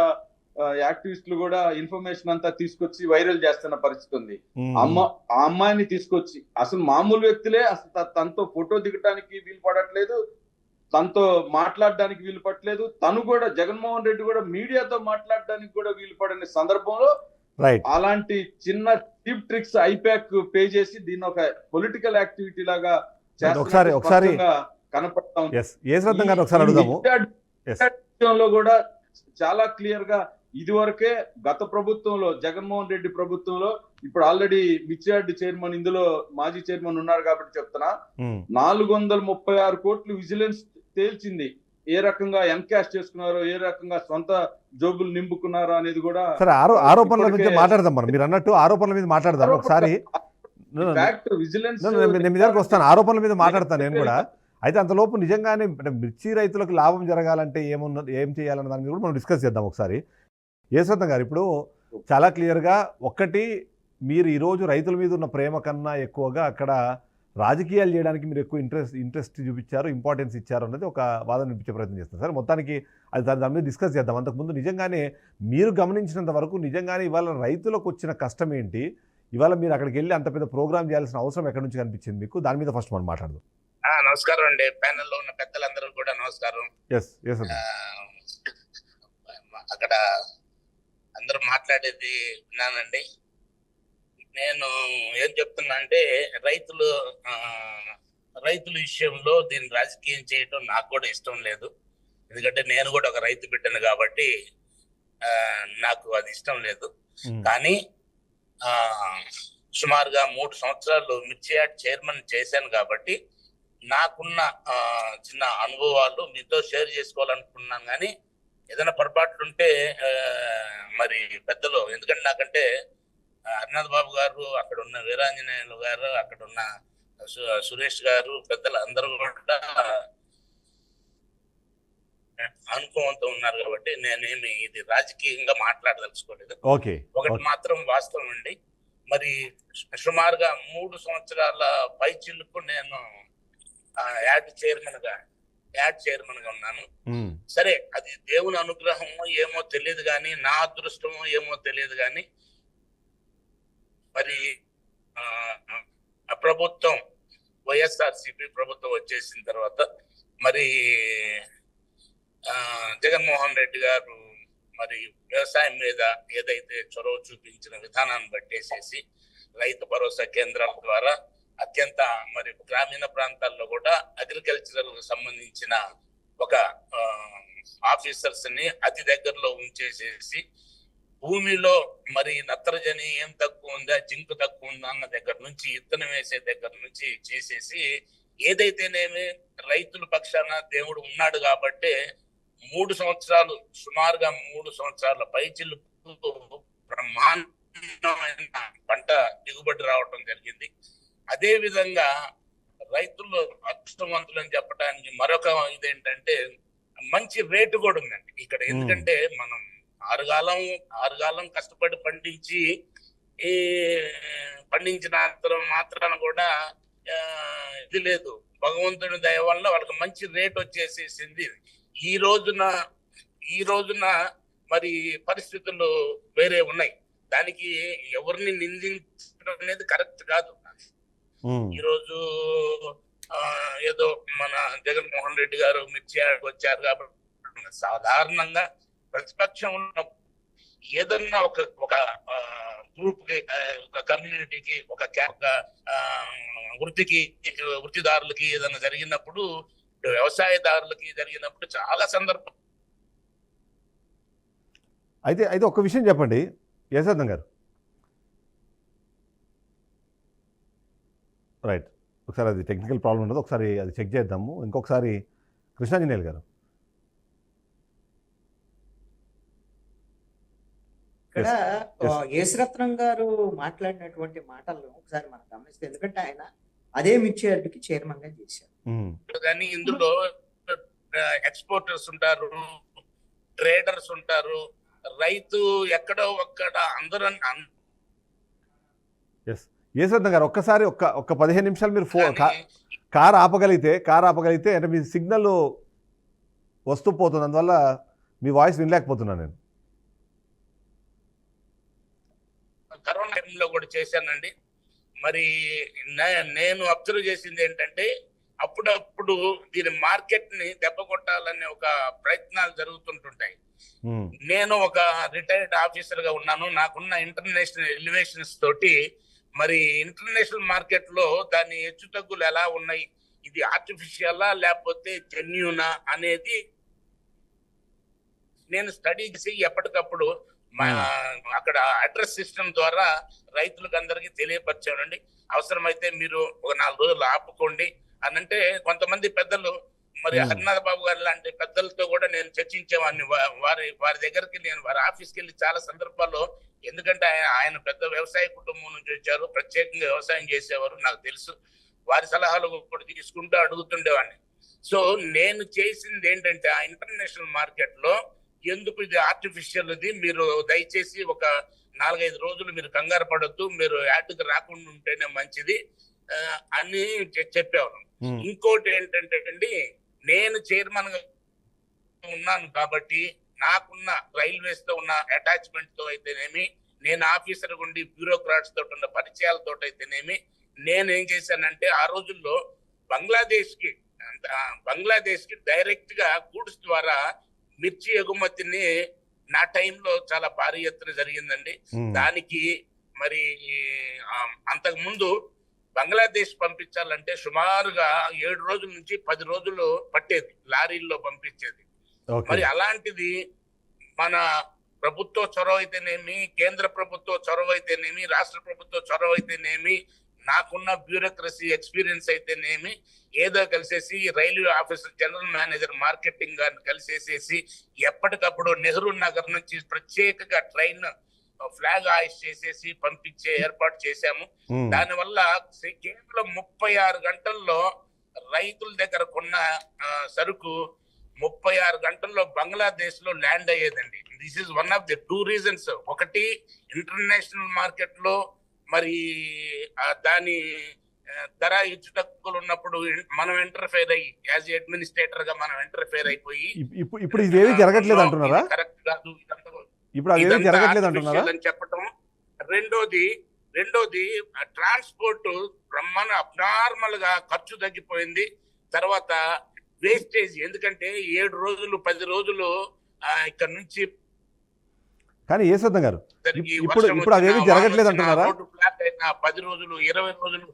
యాక్టివిస్టులు కూడా ఇన్ఫర్మేషన్ అంతా తీసుకొచ్చి వైరల్ చేస్తున్న పరిస్థితి ఉంది. ఆ అమ్మాయిని తీసుకొచ్చి అసలు మామూలు వ్యక్తులే అసలు తనతో ఫోటో దిగటానికి వీలు పడట్లేదు, తనతో మాట్లాడడానికి వీలు పడట్లేదు. తను కూడా జగన్మోహన్ రెడ్డి కూడా మీడియాతో మాట్లాడడానికి కూడా వీలు పడని సందర్భంలో అలాంటి చిన్న టిప్ ట్రిక్స్ ఐపాక్ పే చేసి దీన్ని ఒక పొలిటికల్ యాక్టివిటీ లాగా ఒకసారి కనపడతా ఉంది. కూడా చాలా క్లియర్ గా ఇదివరకే గత ప్రభుత్వంలో జగన్మోహన్ రెడ్డి ప్రభుత్వంలో, ఇప్పుడు ఆల్రెడీ మిర్చియార్డ్ చైర్మన్ ఇందులో మాజీ చైర్మన్ ఉన్నారు కాబట్టి చెప్తున్నా, 436 కోట్లు విజిలెన్స్ తేల్చింది. ఏ రకంగా ఎన్కాష్ చేసుకున్నారో, ఏ రకంగా సొంత జోబులు నింపుకున్నారో అనేది కూడా. సరే, ఆరోపణల మీద మాట్లాడదాం. మీరు అన్నట్టు ఆరోపణల మీద మాట్లాడదాం ఒకసారి. విజిలెన్స్ నేను మీ దగ్గరకు వస్తాను, ఆరోపణల మీద మాట్లాడతాను నేను కూడా. అయితే అంతలోపు నిజంగానే మిర్చి రైతులకు లాభం జరగాలంటే ఏం చేయాలన్న దాని మీద కూడా మనం డిస్కస్ చేద్దాం ఒకసారి. యేసరత్నం గారు, ఇప్పుడు చాలా క్లియర్గా ఒకటి, మీరు ఈరోజు రైతుల మీద ఉన్న ప్రేమ కన్నా ఎక్కువగా అక్కడ రాజకీయాలు చేయడానికి మీరు ఎక్కువ ఇంట్రెస్ట్ చూపించారు, ఇంపార్టెన్స్ ఇచ్చారు అన్నది ఒక వాదన వినిపించే ప్రయత్నం చేస్తారు. సరే, మొత్తానికి అది దాని మీద డిస్కస్ చేద్దాం. అంతకుముందు నిజంగానే మీరు గమనించినంత వరకు నిజంగానే ఇవాళ రైతులకు వచ్చిన కష్టం ఏంటి, ఇవాళ మీరు అక్కడికి వెళ్ళి అంత పెద్ద ప్రోగ్రామ్ చేయాల్సిన అవసరం ఎక్కడి నుంచి కనిపించింది మీకు, దాని మీద ఫస్ట్ మనం మాట్లాడదాం. నమస్కారం అండి, ప్యానెల్లో ఉన్న పెద్దలందరూ కూడా నమస్కారం. అక్కడ అందరూ మాట్లాడేది విన్నానండి. నేను ఏం చెప్తున్నా అంటే రైతుల విషయంలో దీన్ని రాజకీయం చేయడం నాకు కూడా ఇష్టం లేదు. ఎందుకంటే నేను కూడా ఒక రైతు బిడ్డను కాబట్టి నాకు అది ఇష్టం లేదు. కానీ సుమారుగా 3 సంవత్సరాలు మిర్చియార్డ్ చైర్మన్ చేశాను కాబట్టి నాకున్న చిన్న అనుభవాలు మీతో షేర్ చేసుకోవాలనుకున్నాను. కానీ ఏదైనా పొరపాట్లుంటే మరి పెద్దలు, ఎందుకంటే నాకంటే హరినాథ్ బాబు గారు, అక్కడ ఉన్న వీరాంజనేయులు గారు, అక్కడ ఉన్న సురేష్ గారు, పెద్దలు అందరూ కూడా అనుభవంతో ఉన్నారు కాబట్టి నేనేమి ఇది రాజకీయంగా మాట్లాడదలుచుకోలేదు. ఒకటి మాత్రం వాస్తవం అండి, మరి సుమారుగా 3 సంవత్సరాల పైచిల్లుకు నేను యాడ్ చైర్మన్ గా ఉన్నాను. ఉమ్, సరే, అది దేవుని అనుగ్రహమో ఏమో తెలియదు కానీ, నా అదృష్టమో ఏమో తెలియదు కానీ, మరి ఆ ప్రభుత్వం వైఎస్ఆర్సీపీ ప్రభుత్వం వచ్చేసిన తర్వాత మరి జగన్మోహన్ రెడ్డి గారు మరి వ్యవసాయం మీద ఏదైతే చొరవ చూపించిన విధానాన్ని బట్టేసేసి రైతు భరోసా కేంద్రాల ద్వారా అత్యంత మరి గ్రామీణ ప్రాంతాల్లో కూడా అగ్రికల్చరల్ సంబంధించిన ఒక ఆఫీసర్స్ ని అతి దగ్గరలో ఉంచేసేసి భూమిలో మరి నత్రజని ఏం తక్కువ ఉందా, జింక్ తక్కువ ఉందా అన్న దగ్గర నుంచి, ఇత్తనం వేసే దగ్గర నుంచి చేసేసి ఏదైతేనేమి రైతుల పక్షాన దేవుడు ఉన్నాడు కాబట్టి 3 సంవత్సరాలు, సుమారుగా 3 సంవత్సరాల పైచిలుకు బ్రహ్మాండమైన పంట దిగుబడి రావటం జరిగింది. అదే విధంగా రైతులు అదృష్టవంతులు అని చెప్పడానికి మరొక ఇదేంటంటే మంచి రేటు కూడా ఉందండి ఇక్కడ. ఎందుకంటే మనం ఆరుగాలం కష్టపడి పండించిన మాత్రాన కూడా ఇది లేదు. భగవంతుని దయ వల్ల వాళ్ళకి మంచి రేట్ వచ్చేసేసింది. ఈ రోజున మరి పరిస్థితులు వేరే ఉన్నాయి. దానికి ఎవరిని నిందించడం అనేది కరెక్ట్ కాదు. ఈ రోజు ఏదో మన జగన్మోహన్ రెడ్డి గారు మిర్చి వచ్చారు కాబట్టి, సాధారణంగా ప్రతిపక్షం ఉన్న ఏదన్నా ఒక గ్రూప్ కి, ఒక కమ్యూనిటీకి, ఒక వృత్తిదారులకి ఏదైనా జరిగినప్పుడు, వ్యవసాయదారులకి జరిగినప్పుడు చాలా సందర్భం. అయితే ఒక విషయం చెప్పండి యశోదం గారు. రైట్, ఒకసారి అది టెక్నికల్ ప్రాబ్లం ఉండదు, ఒకసారి అది చెక్ చేద్దాము. ఇంకొకసారి కృష్ణాంజనేయులు గారు. ఇక్కడ యేసురత్నం గారు మాట్లాడినటువంటి మాటలను ఒకసారి మనం గమనిస్తే, ఎందుకంటే ఆయన అదే మిర్చి యార్డుకి చైర్మన్ గా చేశారు. కానీ ఇందులో ఎక్స్పోర్టర్స్ ఉంటారు, ట్రేడర్స్ ఉంటారు, రైతు ఎక్కడో ఒక్కడ అందరూ. యశోదం గారు, ఒక్కసారి ఒక్క 15 నిమిషాలు మీరు కార్ ఆపగలిగితే అంటే మీ సిగ్నల్ వస్తూ పోతుంది, అందువల్ల మీ వాయిస్ వినలేకపోతున్నాను నేను. కరోనా టైంలో కూడా చేశానండి. మరి నేను అబ్జర్వ్ చేసింది ఏంటంటే, అప్పుడప్పుడు దీని మార్కెట్ ని దెబ్బ కొట్టాలనే ఒక ప్రయత్నాలు జరుగుతుంటుంటాయి. నేను ఒక రిటైర్డ్ ఆఫీసర్ గా ఉన్నాను. నాకున్న ఇంటర్నేషనల్ ఎలివేషన్స్ తోటి మరి ఇంటర్నేషనల్ మార్కెట్ లో దాని హెచ్చు తగ్గులు ఎలా ఉన్నాయి, ఇది ఆర్టిఫిషియలా లేకపోతే జెన్యూనా అనేది నేను స్టడీ చేసి ఎప్పటికప్పుడు అక్కడ అడ్రస్ సిస్టమ్ ద్వారా రైతులకు అందరికీ తెలియపరిచానండి. అవసరమైతే మీరు ఒక 4 రోజులు ఆపుకోండి అని అంటే, కొంతమంది పెద్దలు మరి హరినాథ్ బాబు గారు లాంటి పెద్దలతో కూడా నేను చర్చించేవాడిని. వారి దగ్గరికి నేను వారి ఆఫీస్కి వెళ్ళి చాలా సందర్భాల్లో, ఎందుకంటే ఆయన పెద్ద వ్యవసాయ కుటుంబం నుంచి వచ్చారు, ప్రత్యేకంగా వ్యవసాయం చేసేవారు, నాకు తెలుసు. వారి సలహాలు కూడా తీసుకుంటూ అడుగుతుండేవాడిని. సో నేను చేసింది ఏంటంటే, ఆ ఇంటర్నేషనల్ మార్కెట్ లో ఎందుకు ఇది ఆర్టిఫిషియల్, ఇది మీరు దయచేసి ఒక 4-5 రోజులు మీరు కంగారు పడొద్దు, మీరు యాడ్కి రాకుండా ఉంటేనే మంచిది అని చెప్పేవారు. ఇంకోటి ఏంటంటే అండి, నేను చైర్మన్ గా ఉన్నాను కాబట్టి నాకున్న రైల్వేస్ తో ఉన్న అటాచ్మెంట్ తో అయితేనేమి, నేను ఆఫీసర్ ఉండి బ్యూరోక్రాట్స్ తోటి ఉన్న పరిచయాలతో అయితేనేమి, నేను ఏం చేశానంటే ఆ రోజుల్లో బంగ్లాదేశ్ కి డైరెక్ట్ గా గూడ్స్ ద్వారా మిర్చి ఎగుమతిని నా టైంలో చాలా భారీ ఎత్తున జరిగిందండి. దానికి మరి అంతకు ముందు బంగ్లాదేశ్ పంపించాలంటే సుమారుగా 7 రోజుల నుంచి 10 రోజులు పట్టేది, లారీల్లో పంపించేది. మరి అలాంటిది మన ప్రభుత్వ చొరవ అయితేనేమి, కేంద్ర ప్రభుత్వ చొరవ అయితేనేమి, రాష్ట్ర ప్రభుత్వ చొరవ అయితేనేమి, నాకున్న బ్యూరోక్రసీ ఎక్స్పీరియన్స్ అయితేనేమి, ఏదో కలిసేసి railway officer, general manager, marketing గారిని కలిసేసేసి ఎప్పటికప్పుడు నెహ్రూ నగర్ నుంచి ప్రత్యేకంగా ట్రైన్ ఫ్లాగ్ హాయిస్ట్ చేసేసి పంపించే ఏర్పాటు చేశాము. దానివల్ల కేవలం 36 గంటల్లో రైతుల దగ్గర కొన్న సరుకు 36 గంటల్లో బంగ్లాదేశ్ లో ల్యాండ్ అయ్యేదండి. This is one of the 2 reasons. ఒకటి, ఇంటర్నేషనల్ మార్కెట్ లో మరి దాని ధర హెచ్చుతగ్గులు ఉన్నప్పుడు మనం ఇంటర్ఫేర్ అయ్యి యాజ్ అడ్మినిస్ట్రేటర్ గా మనం ఇంటర్ఫేర్ అయిపోయి ఇప్పుడు ఇదేవి జరగట్లేదు అంటున్నారా? కరెక్ట్ కాదు, ఇప్పుడు అవేవి జరగట్లేదు అంటున్నారా? అని చెప్పటం. రెండోది ట్రాన్స్పోర్ట్ బ్రహ్మాండ అబ్నార్మల్ గా ఖర్చు తగ్గిపోయింది. తర్వాత వేస్టేజ్, ఎందుకంటే 7 రోజులు 10 రోజులు ఇక్కడ నుంచి కానీ యశ్వంత్ గారు ఇప్పుడు అవేవి జరగట్లేదు అంటున్నారా? 10 రోజులు 20 రోజులు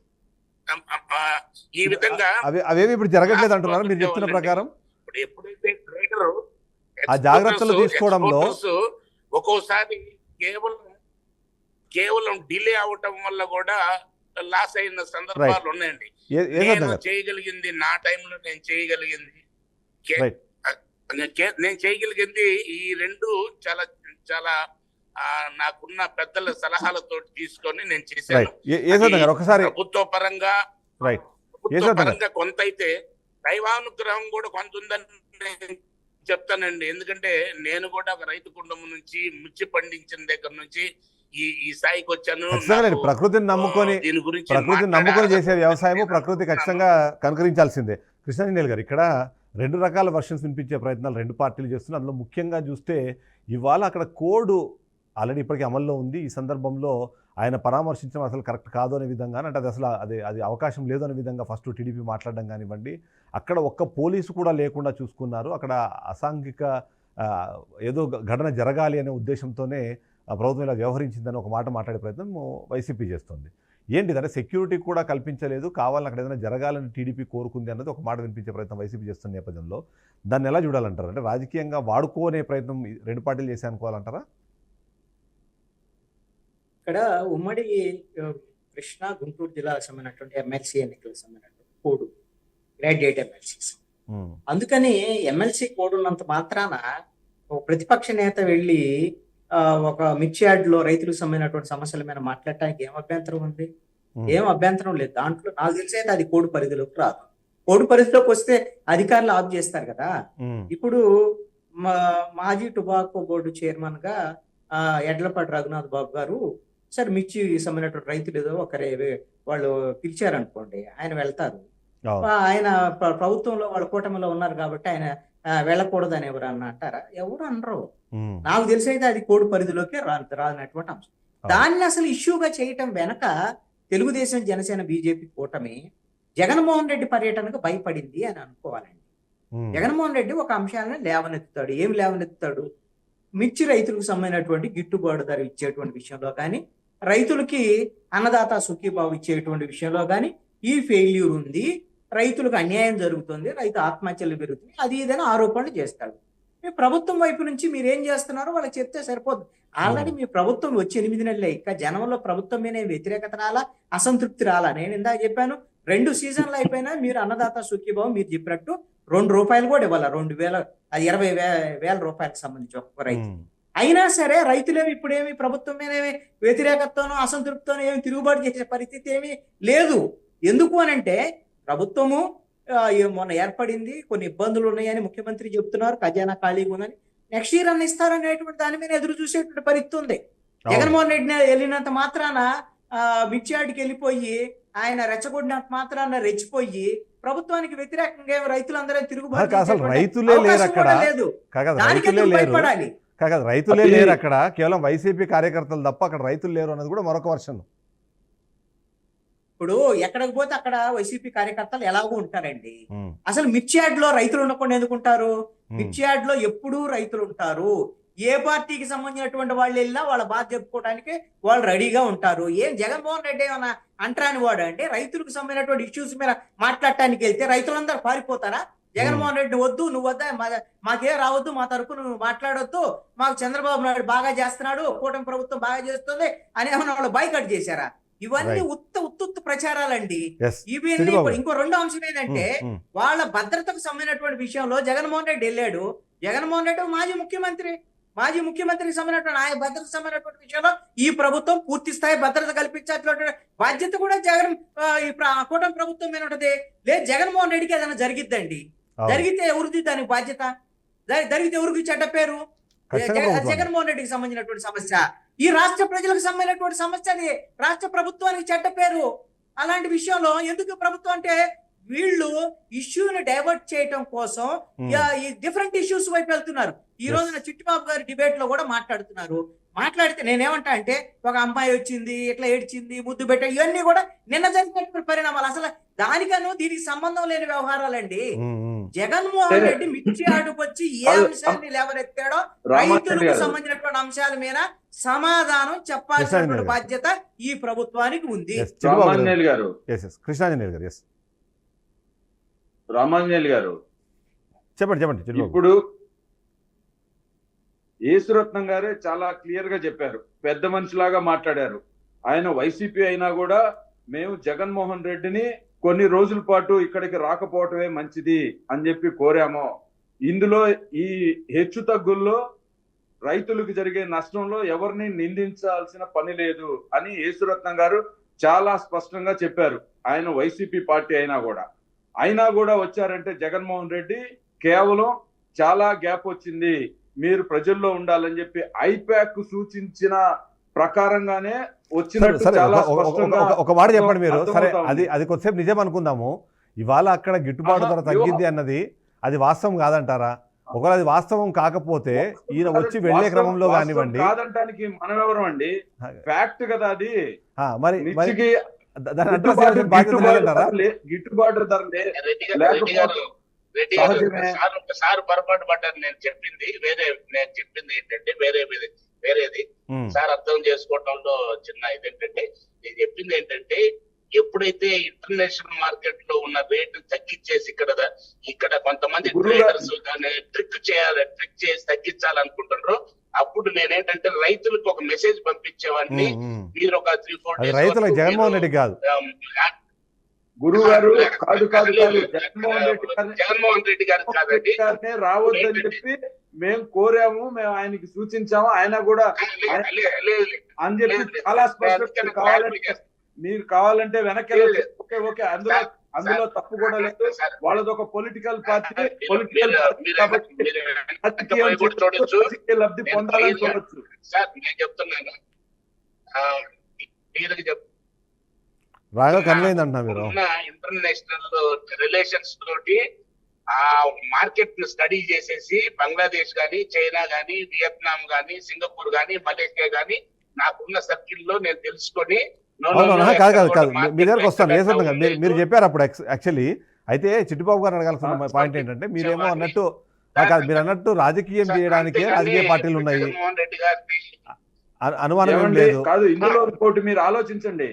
ఈ విధంగా అవేవి ఇప్పుడు జరగట్లేదు అంటున్నారా మీరు చెప్తున్న ప్రకారం? ఇప్పుడు ఎప్పుడైతే ట్రేడర్ ఆ జాగ్రత్తలు తీసుకోవడంలో ఒక్కోసారి కేవలం డిలే అవటం వల్ల కూడా లాస్ అయిన సందర్భాలు ఉన్నాయండి. నేను చేయగలిగింది నా టైంలో నేను చేయగలిగింది ఈ రెండు చాలా చాలా నాకున్న పెద్దల సలహాలతో తీసుకొని నేను చేశాను. ప్రభుత్వ పరంగా కొంత అయితే దైవానుగ్రహం కూడా కొంత ఉందని చెప్తానండి. ఎందుకంటే నేను కూడా ఒక రైతు కుటుంబం నుంచి మిర్చి పండించిన దగ్గర నుంచి ఈ స్థాయికి వచ్చాను. ప్రకృతిని నమ్ముకొని చేసే వ్యవసాయము ప్రకృతి ఖచ్చితంగా కనుకరించాల్సిందే. కృష్ణాంజనేయులు గారు, ఇక్కడ 2 రకాల వర్షన్స్ వినిపించే ప్రయత్నాలు 2 పార్టీలు చేస్తున్నారు. అందులో ముఖ్యంగా చూస్తే ఇవాళ అక్కడ కోడ్ ఆల్రెడీ ఇప్పటికీ అమల్లో ఉంది. ఈ సందర్భంలో ఆయన పరామర్శించడం అసలు కరెక్ట్ కాదు అనే విధంగా, అంటే అది అసలు అది అవకాశం లేదు అనే విధంగా ఫస్ట్ టీడీపీ మాట్లాడడం కానివ్వండి, అక్కడ ఒక్క పోలీసు కూడా లేకుండా చూసుకున్నారు. అక్కడ అసాంఘిక ఏదో ఘటన జరగాలి అనే ఉద్దేశంతోనే ప్రభుత్వం ఇలా వ్యవహరించిందని ఒక మాట మాట్లాడే ప్రయత్నం వైసీపీ చేస్తుంది. ఏంటిదంటే సెక్యూరిటీ కూడా కల్పించలేదు, కావాలని అక్కడ ఏదైనా జరగాలని టీడీపీ కోరుకుంది అన్నది ఒక మాట వినిపించే ప్రయత్నం వైసీపీ చేస్తున్న నేపథ్యంలో దాన్ని ఎలా చూడాలంటారు? అంటే రాజకీయంగా వాడుకోనే ప్రయత్నం 2 పార్టీలు చేసి అనుకోవాలంటారా? ఇక్కడ ఉమ్మడి కృష్ణా గుంటూరు జిల్లాలకు సంబంధించినటువంటి ఎమ్మెల్సీ ఎన్నికలకు సంబంధించినటువంటి కోడ్ గ్రాడ్యుయేట్ ఎమ్మెల్సీస్. అందుకని ఎమ్మెల్సీ కోడ్ ఉన్నంత మాత్రాన ఒక ప్రతిపక్ష నేత వెళ్ళి ఒక మిర్చి యార్డ్లో రైతులకు సంబంధించినటువంటి సమస్యల మీద మాట్లాడటానికి ఏం అభ్యంతరం ఉంది? ఏం అభ్యంతరం లేదు. దాంట్లో నాకు తెలిసి అయితే అది కోడ్ పరిధిలోకి రాదు. కోడ్ పరిధిలోకి వస్తే అధికారులు ఆఫ్ చేస్తారు కదా. ఇప్పుడు మాజీ టొబాకో బోర్డు చైర్మన్ గా ఎడ్లపాటి రఘునాథ్ బాబు గారు సార్ మిర్చి సంబంధించినటువంటి రైతులు ఏదో ఒకరే వాళ్ళు పిలిచారనుకోండి, ఆయన వెళ్తారు. ఆయన ప్రభుత్వంలో వాళ్ళ కూటమిలో ఉన్నారు కాబట్టి ఆయన వెళ్ళకూడదని ఎవరు అన్న అంటారా? ఎవరు అనరు. నాకు తెలిసి అయితే అది కోడ్ పరిధిలోకి రానటువంటి అంశం. దాన్ని అసలు ఇష్యూగా చేయటం వెనక తెలుగుదేశం, జనసేన, బీజేపీ కూటమి జగన్మోహన్ రెడ్డి పర్యటనకు భయపడింది అని అనుకోవాలండి. జగన్మోహన్ రెడ్డి ఒక అంశాలను లేవనెత్తుతాడు. ఏం లేవనెత్తుతాడు? మిర్చి రైతులకు సంబంధించినటువంటి గిట్టుబాటు ధర ఇచ్చేటువంటి విషయంలో కానీ, రైతులకి అన్నదాత సుఖీబాబు ఇచ్చేటువంటి విషయంలో కానీ ఈ ఫెయిల్యూర్ ఉంది, రైతులకు అన్యాయం జరుగుతుంది, రైతు ఆత్మహత్యలు పెరుగుతుంది, అది ఏదైనా ఆరోపణలు చేస్తాడు. మీ ప్రభుత్వం వైపు నుంచి మీరు ఏం చేస్తున్నారో వాళ్ళకి చెప్తే సరిపోదు. ఆల్రెడీ మీ ప్రభుత్వం వచ్చి 8 నెలలే, ఇంకా జనంలో ప్రభుత్వం మీద వ్యతిరేకత రాలా, అసంతృప్తి రాలా. నేను ఇందాక చెప్పాను 2 సీజన్లు అయిపోయినా మీరు అన్నదాత సుఖీబాబు మీరు చెప్పినట్టు ₹2 కూడా ఇవ్వాలి. 20,000 రూపాయలకు సంబంధించి ఒక్కొక్క రైతు. అయినా సరే రైతులేమి ఇప్పుడేమి ప్రభుత్వం మీద ఏమి వ్యతిరేకతతోనో అసంతృప్తితోనో ఏమి తిరుగుబాటు చేసే పరిస్థితి ఏమీ లేదు. ఎందుకు అనంటే ప్రభుత్వము మొన్న ఏర్పడింది, కొన్ని ఇబ్బందులు ఉన్నాయని ముఖ్యమంత్రి చెప్తున్నారు, ఖజానా ఖాళీగా ఉందని. నెక్స్ట్ ఇయర్ అన్న ఇస్తారనేటువంటి దాని మీద ఎదురు చూసేటువంటి పరిస్థితి ఉంది. జగన్మోహన్ రెడ్డి వెళ్ళినంత మాత్రాన మిర్చి యార్డ్కి వెళ్ళిపోయి ఆయన రెచ్చగొడినంత మాత్రాన రెచ్చిపోయి ప్రభుత్వానికి వ్యతిరేకంగా రైతులందరూ తిరుగుబాటు లేదు. భయపడాలి. రైతులే లేరు అక్కడ, కేవలం వైసీపీ కార్యకర్తలు తప్ప అక్కడ రైతులు లేరు అన్నది కూడా మరొక వర్షన్. ఇప్పుడు ఎక్కడికి పోతే అక్కడ వైసీపీ కార్యకర్తలు ఎలాగో ఉంటారండి. అసలు మిర్చి యార్డ్లో రైతులు ఉండకుండా ఎందుకుంటారు? మిర్చి యార్డ్లో ఎప్పుడూ రైతులు ఉంటారు. ఏ పార్టీకి సంబంధించినటువంటి వాళ్ళు వెళ్ళినా వాళ్ళ బాధ చెప్పుకోవడానికి వాళ్ళు రెడీగా ఉంటారు. ఏం జగన్మోహన్ రెడ్డి ఏమన్నా అంటరాని వాడు అంటే రైతులకు సంబంధించినటువంటి ఇష్యూస్ మీద మాట్లాడటానికి వెళ్తే రైతులందరూ పారిపోతారా? జగన్మోహన్ రెడ్డి వద్దు, నువ్వు వద్దా, మాకేం రావద్దు, మా తరపున నువ్వు మాట్లాడొద్దు, మాకు చంద్రబాబు నాయుడు బాగా చేస్తున్నాడు, కూటమి ప్రభుత్వం బాగా చేస్తుంది అని ఏమన్నా వాళ్ళు బాయ్కట్ చేశారా? ఇవన్నీ ఉత్తు ప్రచారాలండి. ఇవి ఇంకో 2వ అంశం ఏంటంటే వాళ్ళ భద్రతకు సంబంధించినటువంటి విషయంలో జగన్మోహన్ రెడ్డి వెళ్ళాడు. జగన్మోహన్ రెడ్డి మాజీ ముఖ్యమంత్రికి సంబంధించినటువంటి ఆయన భద్రతకు సంబంధించినటువంటి విషయంలో ఈ ప్రభుత్వం పూర్తి స్థాయి భద్రత కల్పించాల్సిన బాధ్యత కూడా ఈ కూటమి ప్రభుత్వం మీద ఉంటది. లేదు జగన్మోహన్ రెడ్డికి ఏదైనా జరిగిద్దండి, జరిగితే ఎవరిది దానికి బాధ్యత? జరిగితే ఎవరికి చెడ్డ పేరు? జగన్మోహన్ రెడ్డికి సంబంధించినటువంటి సమస్య, ఈ రాష్ట్ర ప్రజలకు సంబంధించినటువంటి సమస్య, అది రాష్ట్ర ప్రభుత్వానికి చెడ్డ పేరు. అలాంటి విషయంలో ఎందుకు ప్రభుత్వం అంటే వీళ్ళు ఇష్యూని డైవర్ట్ చేయటం కోసం ఈ డిఫరెంట్ ఇష్యూస్ వైపు వెళ్తున్నారు. ఈ రోజున చిట్టిబాబు గారి డిబేట్ లో కూడా మాట్లాడితే నేనేమంటా అంటే ఒక అమ్మాయి వచ్చింది, ఇట్లా ఏడ్చింది, ముద్దు పెట్ట, ఇవన్నీ కూడా నిన్న జరిగినటువంటి పరిణామాలు. అసలు దానికను దీనికి సంబంధం లేని వ్యవహారాలండి. జగన్మోహన్ రెడ్డి మిర్చి ఆడుకొచ్చి ఏ అంశాన్ని లేవనెత్తాడో రైతులకు సంబంధించినటువంటి అంశాల మీద సమాధానం చెప్పాల్సినటువంటి బాధ్యత ఈ ప్రభుత్వానికి ఉంది. రామాంజనేయులు గారు చెప్పండి. ఇప్పుడు యేసురత్నం గారే చాలా క్లియర్ గా చెప్పారు, పెద్ద మనిషిలాగా మాట్లాడారు. ఆయన వైసీపీ అయినా కూడా మేము జగన్మోహన్ రెడ్డిని కొన్ని రోజుల పాటు ఇక్కడికి రాకపోవటమే మంచిది అని చెప్పి కోరాము. ఇందులో ఈ హెచ్చు తగ్గుల్లో రైతులకు జరిగే నష్టంలో ఎవరిని నిందించాల్సిన పని లేదు అని యేసురత్నం గారు చాలా స్పష్టంగా చెప్పారు. ఆయన వైసీపీ పార్టీ అయినా కూడా వచ్చారంటే జగన్మోహన్ రెడ్డి కేవలం చాలా గ్యాప్ వచ్చింది, మీరు ప్రజల్లో ఉండాలని చెప్పి ఐపాక్ సూచించిన ప్రకారంగానే వచ్చినట్టు చాలా స్పష్టంగా ఒక మాట చెప్పండి మీరు. సరే, అది కొద్దిసేపు నిజం అనుకుందాము. ఇవాళ అక్కడ గిట్టుబాటు ధర తగ్గింది అన్నది అది వాస్తవం కాదంటారా? ఒకవేళ అది వాస్తవం కాకపోతే ఈయన వచ్చి వెళ్లే క్రమంలో కానివ్వండి, కాదంటానికి మనం ఎవరం అండి, ఫ్యాక్ట్ కదా అది. మరి దాని అడ్రస్ గిట్టుబాటు ధర సార్ పొరపాటు పడ్డారు. నేను చెప్పింది ఏంటంటే వేరేది సార్ అర్థం చేసుకోవటంలో చిన్న ఇదేంటంటే, నేను చెప్పింది ఏంటంటే, ఎప్పుడైతే ఇంటర్నేషనల్ మార్కెట్ లో ఉన్న రేటు తగ్గించేసి ఇక్కడ కొంతమంది ట్రేడర్స్ దాన్ని ట్రిక్ చేసి తగ్గించాలనుకుంటున్నారు. అప్పుడు నేనేంటంటే రైతులకు ఒక మెసేజ్ పంపించేవాడిని, మీరు ఒక 3-4 days రైతులకు జగన్మోహన్ రెడ్డి కాదు, గురువు గారు కాదు జగన్మోహన్ రెడ్డి గారు కాదండి, రావద్దని చెప్పి మేము కోరాము, మేము ఆయనకి సూచించాము, ఆయన కూడా అని చెప్పి చాలా స్పష్టంగా మీరు కావాలంటే వెనక్కి ఓకే అందులో తప్పు కూడా లేదు. వాళ్ళది ఒక పొలిటికల్ పార్టీ, లబ్ధి పొందాలని చూడొచ్చు. సార్ నేను చెప్తున్నాను, రాగా కన్వైంది అంటున్నా మీరు. ఇంటర్నేషనల్ రిలేషన్స్ తోటి ఆ మార్కెట్ ను స్టడీ చేసేసి బంగ్లాదేశ్ గాని, చైనా గాని, వియత్నాం గాని, సింగపూర్ గాని, మలేషియా గాని నాకున్న సర్కిల్ లో నేను తెలుసుకొని కాదు మీ దగ్గరకు వస్తాను. మీరు చెప్పారు అప్పుడు యాక్చువల్లీ. అయితే చిట్టిబాబు గారు అడగాల్సిన పాయింట్ ఏంటంటే, మీరేమో అన్నట్టు మీరు అన్నట్టు రాజకీయం చేయడానికి రాజకీయ పార్టీలు ఉన్నాయి, అనుమానం లేదు కాదు. ఇందులో ఇంకోటి మీరు ఆలోచించండి,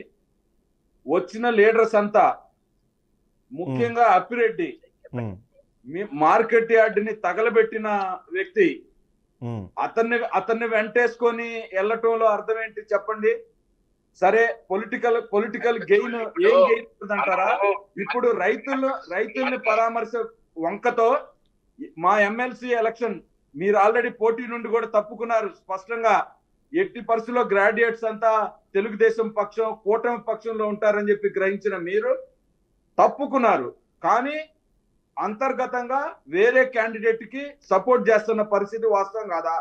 వచ్చిన లీడర్స్ అంతా ముఖ్యంగా అప్పిరెడ్డి మార్కెట్ యార్డ్ ని తగలబెట్టిన వ్యక్తి, అతన్ని వెంటేసుకొని వెళ్ళటంలో అర్థం ఏంటి చెప్పండి? సరే, పొలిటికల్ గెయిన్ ఏం గెయిన్ అంటారా? ఇప్పుడు రైతుల్ని పరామర్శ వంకతో మా ఎమ్మెల్సీ ఎలక్షన్ మీరు ఆల్రెడీ పోటీ నుండి కూడా తప్పుకున్నారు స్పష్టంగా. ఎట్టి పరిస్థితుల్లో గ్రాడ్యుయేట్స్ అంతా తెలుగుదేశం పక్షం, కూటమి పక్షంలో ఉంటారని చెప్పి గ్రహించిన మీరు తప్పుకున్నారు. కానీ అంతర్గతంగా వేరే క్యాండిడేట్ కి సపోర్ట్ చేస్తున్న పరిస్థితి వాస్తవం కాదా?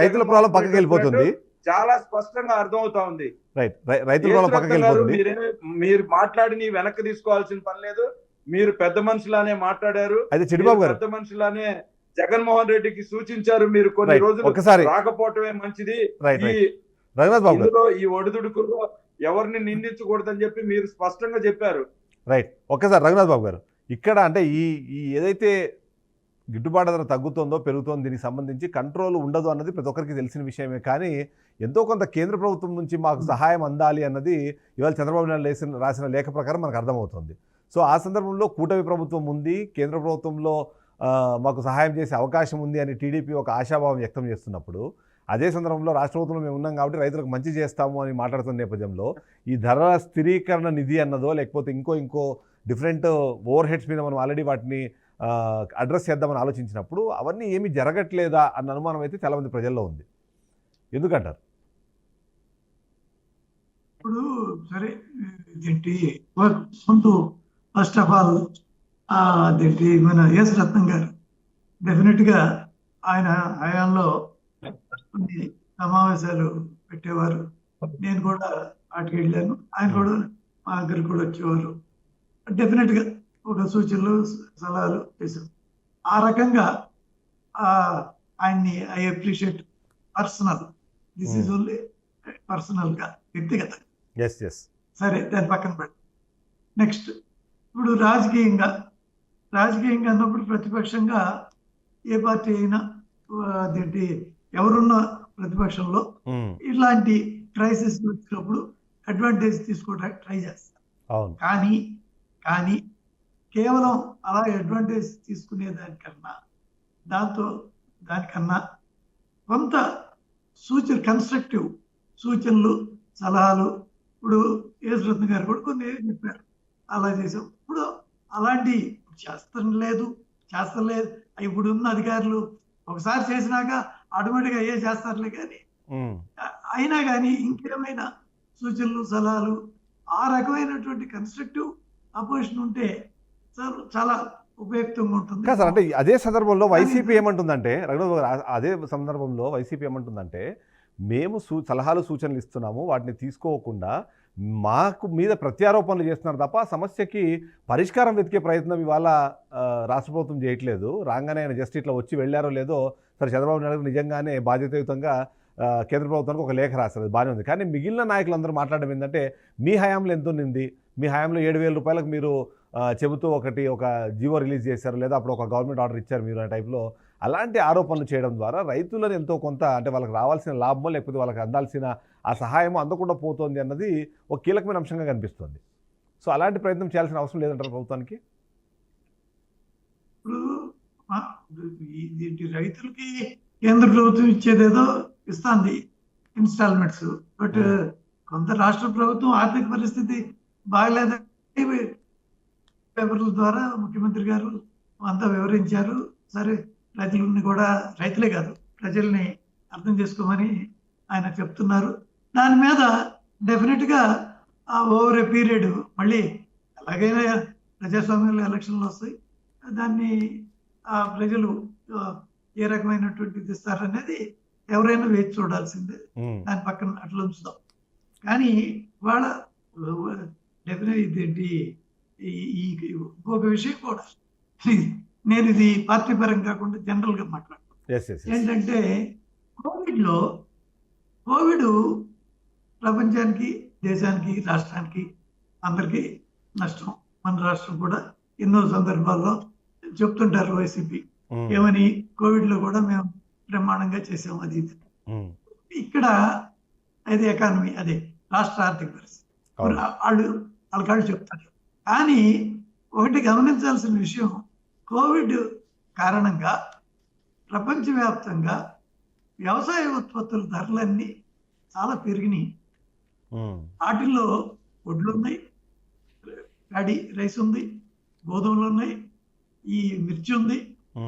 రైతుల ప్రాబ్లం పక్కకి వెళ్ళిపోతుంది, చాలా స్పష్టంగా అర్థమవుతా ఉంది. మీరు మాట్లాడి వెనక్కి తీసుకోవాల్సిన పని లేదు. మీరు పెద్ద మనుషులానే మాట్లాడారు, పెద్ద మనుషులానే జగన్మోహన్ రెడ్డికి సూచించారు. మీరు కొన్ని రోజులు రాకపోవటమే మంచిది, ఇందులో ఈ ఒడిదుడుకుల్లో ఎవరిని నిందించకూడదని చెప్పి మీరు స్పష్టంగా చెప్పారు. రైట్. ఒక్కసారి రఘునాథ్ బాబు గారు, ఇక్కడ అంటే ఈ ఏదైతే గిట్టుబాటు ధర తగ్గుతుందో పెరుగుతుందో దీనికి సంబంధించి కంట్రోల్ ఉండదు అన్నది ప్రతి ఒక్కరికి తెలిసిన విషయమే. కానీ ఎంతో కొంత కేంద్ర ప్రభుత్వం నుంచి మాకు సహాయం అందాలి అన్నది ఇవాళ చంద్రబాబు నాయుడు రాసిన లేఖ ప్రకారం మనకు అర్థమవుతుంది. సో ఆ సందర్భంలో కూటమి ప్రభుత్వం ఉంది, కేంద్ర ప్రభుత్వంలో మాకు సహాయం చేసే అవకాశం ఉంది అని టీడీపీ ఒక ఆశాభావం వ్యక్తం చేస్తున్నప్పుడు, అదే సందర్భంలో రాష్ట్ర ప్రభుత్వంలో మేము ఉన్నాం కాబట్టి రైతులకు మంచి చేస్తాము అని మాట్లాడుతున్న నేపథ్యంలో ఈ ధరల స్థిరీకరణ నిధి అన్నదో లేకపోతే ఇంకో డిఫరెంట్ ఓవర్ హెడ్స్ మీద మనం ఆల్రెడీ వాటిని అడ్రస్ చేద్దామని ఆలోచించినప్పుడు అవన్నీ ఏమీ జరగట్లేదా అన్న అనుమానం అయితే చాలామంది ప్రజల్లో ఉంది. ఎందుకంటారు? ఇప్పుడు సరే ఏంటి ఫస్ట్ ఆఫ్ ఆల్ అదేంటి మన ఎస్ రత్నం గారు డెఫినెట్ గా ఆయన హయాంలో కొన్ని సమావేశాలు పెట్టేవారు. నేను కూడా వాటికి వెళ్ళాను. ఆయన కూడా మా దగ్గరికి కూడా వచ్చేవారు. డెఫినెట్ గా ఒక సూచనలు సలహాలు చేశారు. ఆ రకంగా ఆయన్ని I appreciate personal. This is only personal గా, వ్యక్తిగత. ఎస్ ఎస్ సరే, దాని పక్కన పెట్టి నెక్స్ట్ ఇప్పుడు రాజకీయంగా అన్నప్పుడు ప్రతిపక్షంగా ఏ పార్టీ అయినా అదేంటి ఎవరున్న ప్రతిపక్షంలో ఇలాంటి క్రైసిస్ వచ్చినప్పుడు అడ్వాంటేజ్ తీసుకోవడానికి ట్రై చేస్తారు. అవును. కానీ కేవలం అలా అడ్వాంటేజ్ తీసుకునే దానికన్నా కొంత కన్స్ట్రక్టివ్ సూచనలు సలహాలు, ఇప్పుడు యేసురత్న గారు కూడా కొన్ని చెప్పారు, అలా చేసాం. ఇప్పుడు అలాంటి చేస్తలేదు. ఇప్పుడు ఉన్న అధికారులు ఒకసారి చేసినాక ఆటోమేటిక్గా అయ్యే చేస్తారులే, కానీ అయినా కానీ ఇంకేమైనా సూచనలు సలహాలు ఆ రకమైనటువంటి కన్స్ట్రక్టివ్ అపోజిషన్ ఉంటే చాలా ఉపయుక్తంగా ఉంటుంది. సార్, అంటే అదే సందర్భంలో వైసీపీ ఏమంటుందంటే మేము సలహాలు సూచనలు ఇస్తున్నాము, వాటిని తీసుకోకుండా మాకు మీద ప్రత్యారోపణలు చేస్తున్నారు తప్ప సమస్యకి పరిష్కారం వెతికే ప్రయత్నం ఇవాళ రాష్ట్ర ప్రభుత్వం చేయట్లేదు. రాగానే ఆయన జస్ట్ ఇట్లా వచ్చి వెళ్ళారో లేదో, సరే చంద్రబాబు నాయుడు నిజంగానే బాధ్యతాయుతంగా కేంద్ర ప్రభుత్వానికి ఒక లేఖ రాస్తారు, బాగానే ఉంది. కానీ మిగిలిన నాయకులందరూ మాట్లాడడం ఏంటంటే మీ హయాంలో ఎంత ఉంది, మీ హయాంలో 7,000 రూపాయలకు మీరు చెబుతూ ఒక జీవో రిలీజ్ చేశారు, లేదా అప్పుడు ఒక గవర్నమెంట్ ఆర్డర్ ఇచ్చారు మీరు అనే టైప్లో అలాంటి ఆరోపణలు చేయడం ద్వారా రైతులను ఎంతో కొంత, అంటే వాళ్ళకి రావాల్సిన లాభమో లేకపోతే వాళ్ళకి అందాల్సిన ఆ సహాయమో అందకుండా పోతుంది అన్నది ఒక కీలకమైన అంశంగా కనిపిస్తుంది. సో అలాంటి ప్రయత్నం చేయాల్సిన అవసరం లేదంటారు ప్రభుత్వానికి? ఇప్పుడు రైతులకి కేంద్ర ప్రభుత్వం ఇచ్చేదేదో ఇస్తుంది ఇన్స్టాల్మెంట్స్, బట్ కొంత రాష్ట్ర ప్రభుత్వం ఆర్థిక పరిస్థితి బాగలేదని పేపర్ల ద్వారా ముఖ్యమంత్రి గారు అంతా వివరించారు. సరే, రైతులని కూడా, రైతులే కాదు ప్రజల్ని అర్థం చేసుకోమని ఆయన చెప్తున్నారు. దాని మీద డెఫినెట్గా ఓవర్ ఏ పీరియడ్ మళ్ళీ ఎలాగైనా ప్రజాస్వామ్యంలో ఎలక్షన్లు వస్తాయి, దాన్ని ప్రజలు ఏ రకమైనటువంటిది ఇస్తారనేది ఎవరైనా వేచి చూడాల్సిందే. దాని పక్కన అట్లా ఉంచుదాం. కానీ వాళ్ళ డెఫినెట్ ఇదేంటి ఇంకొక విషయం కూడా, నేను ఇది పార్టీ పరంగా కాకుండా జనరల్గా మాట్లాడుతాను. ఏంటంటే కోవిడ్ ప్రపంచానికి, దేశానికి, రాష్ట్రానికి అందరికీ నష్టం. మన రాష్ట్రం కూడా ఎన్నో సందర్భాల్లో చెప్తుంటారు వైసీపీ ఏమని, కోవిడ్లో కూడా మేము బ్రహ్మాండంగా చేసాము అది ఇది. ఇక్కడ అది ఎకానమీ, అదే రాష్ట్ర ఆర్థిక పరిస్థితి వాళ్ళు చెప్తారు. కానీ ఒకటి గమనించాల్సిన విషయం, కోవిడ్ కారణంగా ప్రపంచవ్యాప్తంగా వ్యవసాయ ఉత్పత్తుల ధరలన్నీ చాలా పెరిగినాయి. వాటిల్లో వడ్లు ఉన్నాయి, ప్యాడీ రైస్ ఉంది, గోధుమలు ఉన్నాయి, ఈ మిర్చి ఉంది,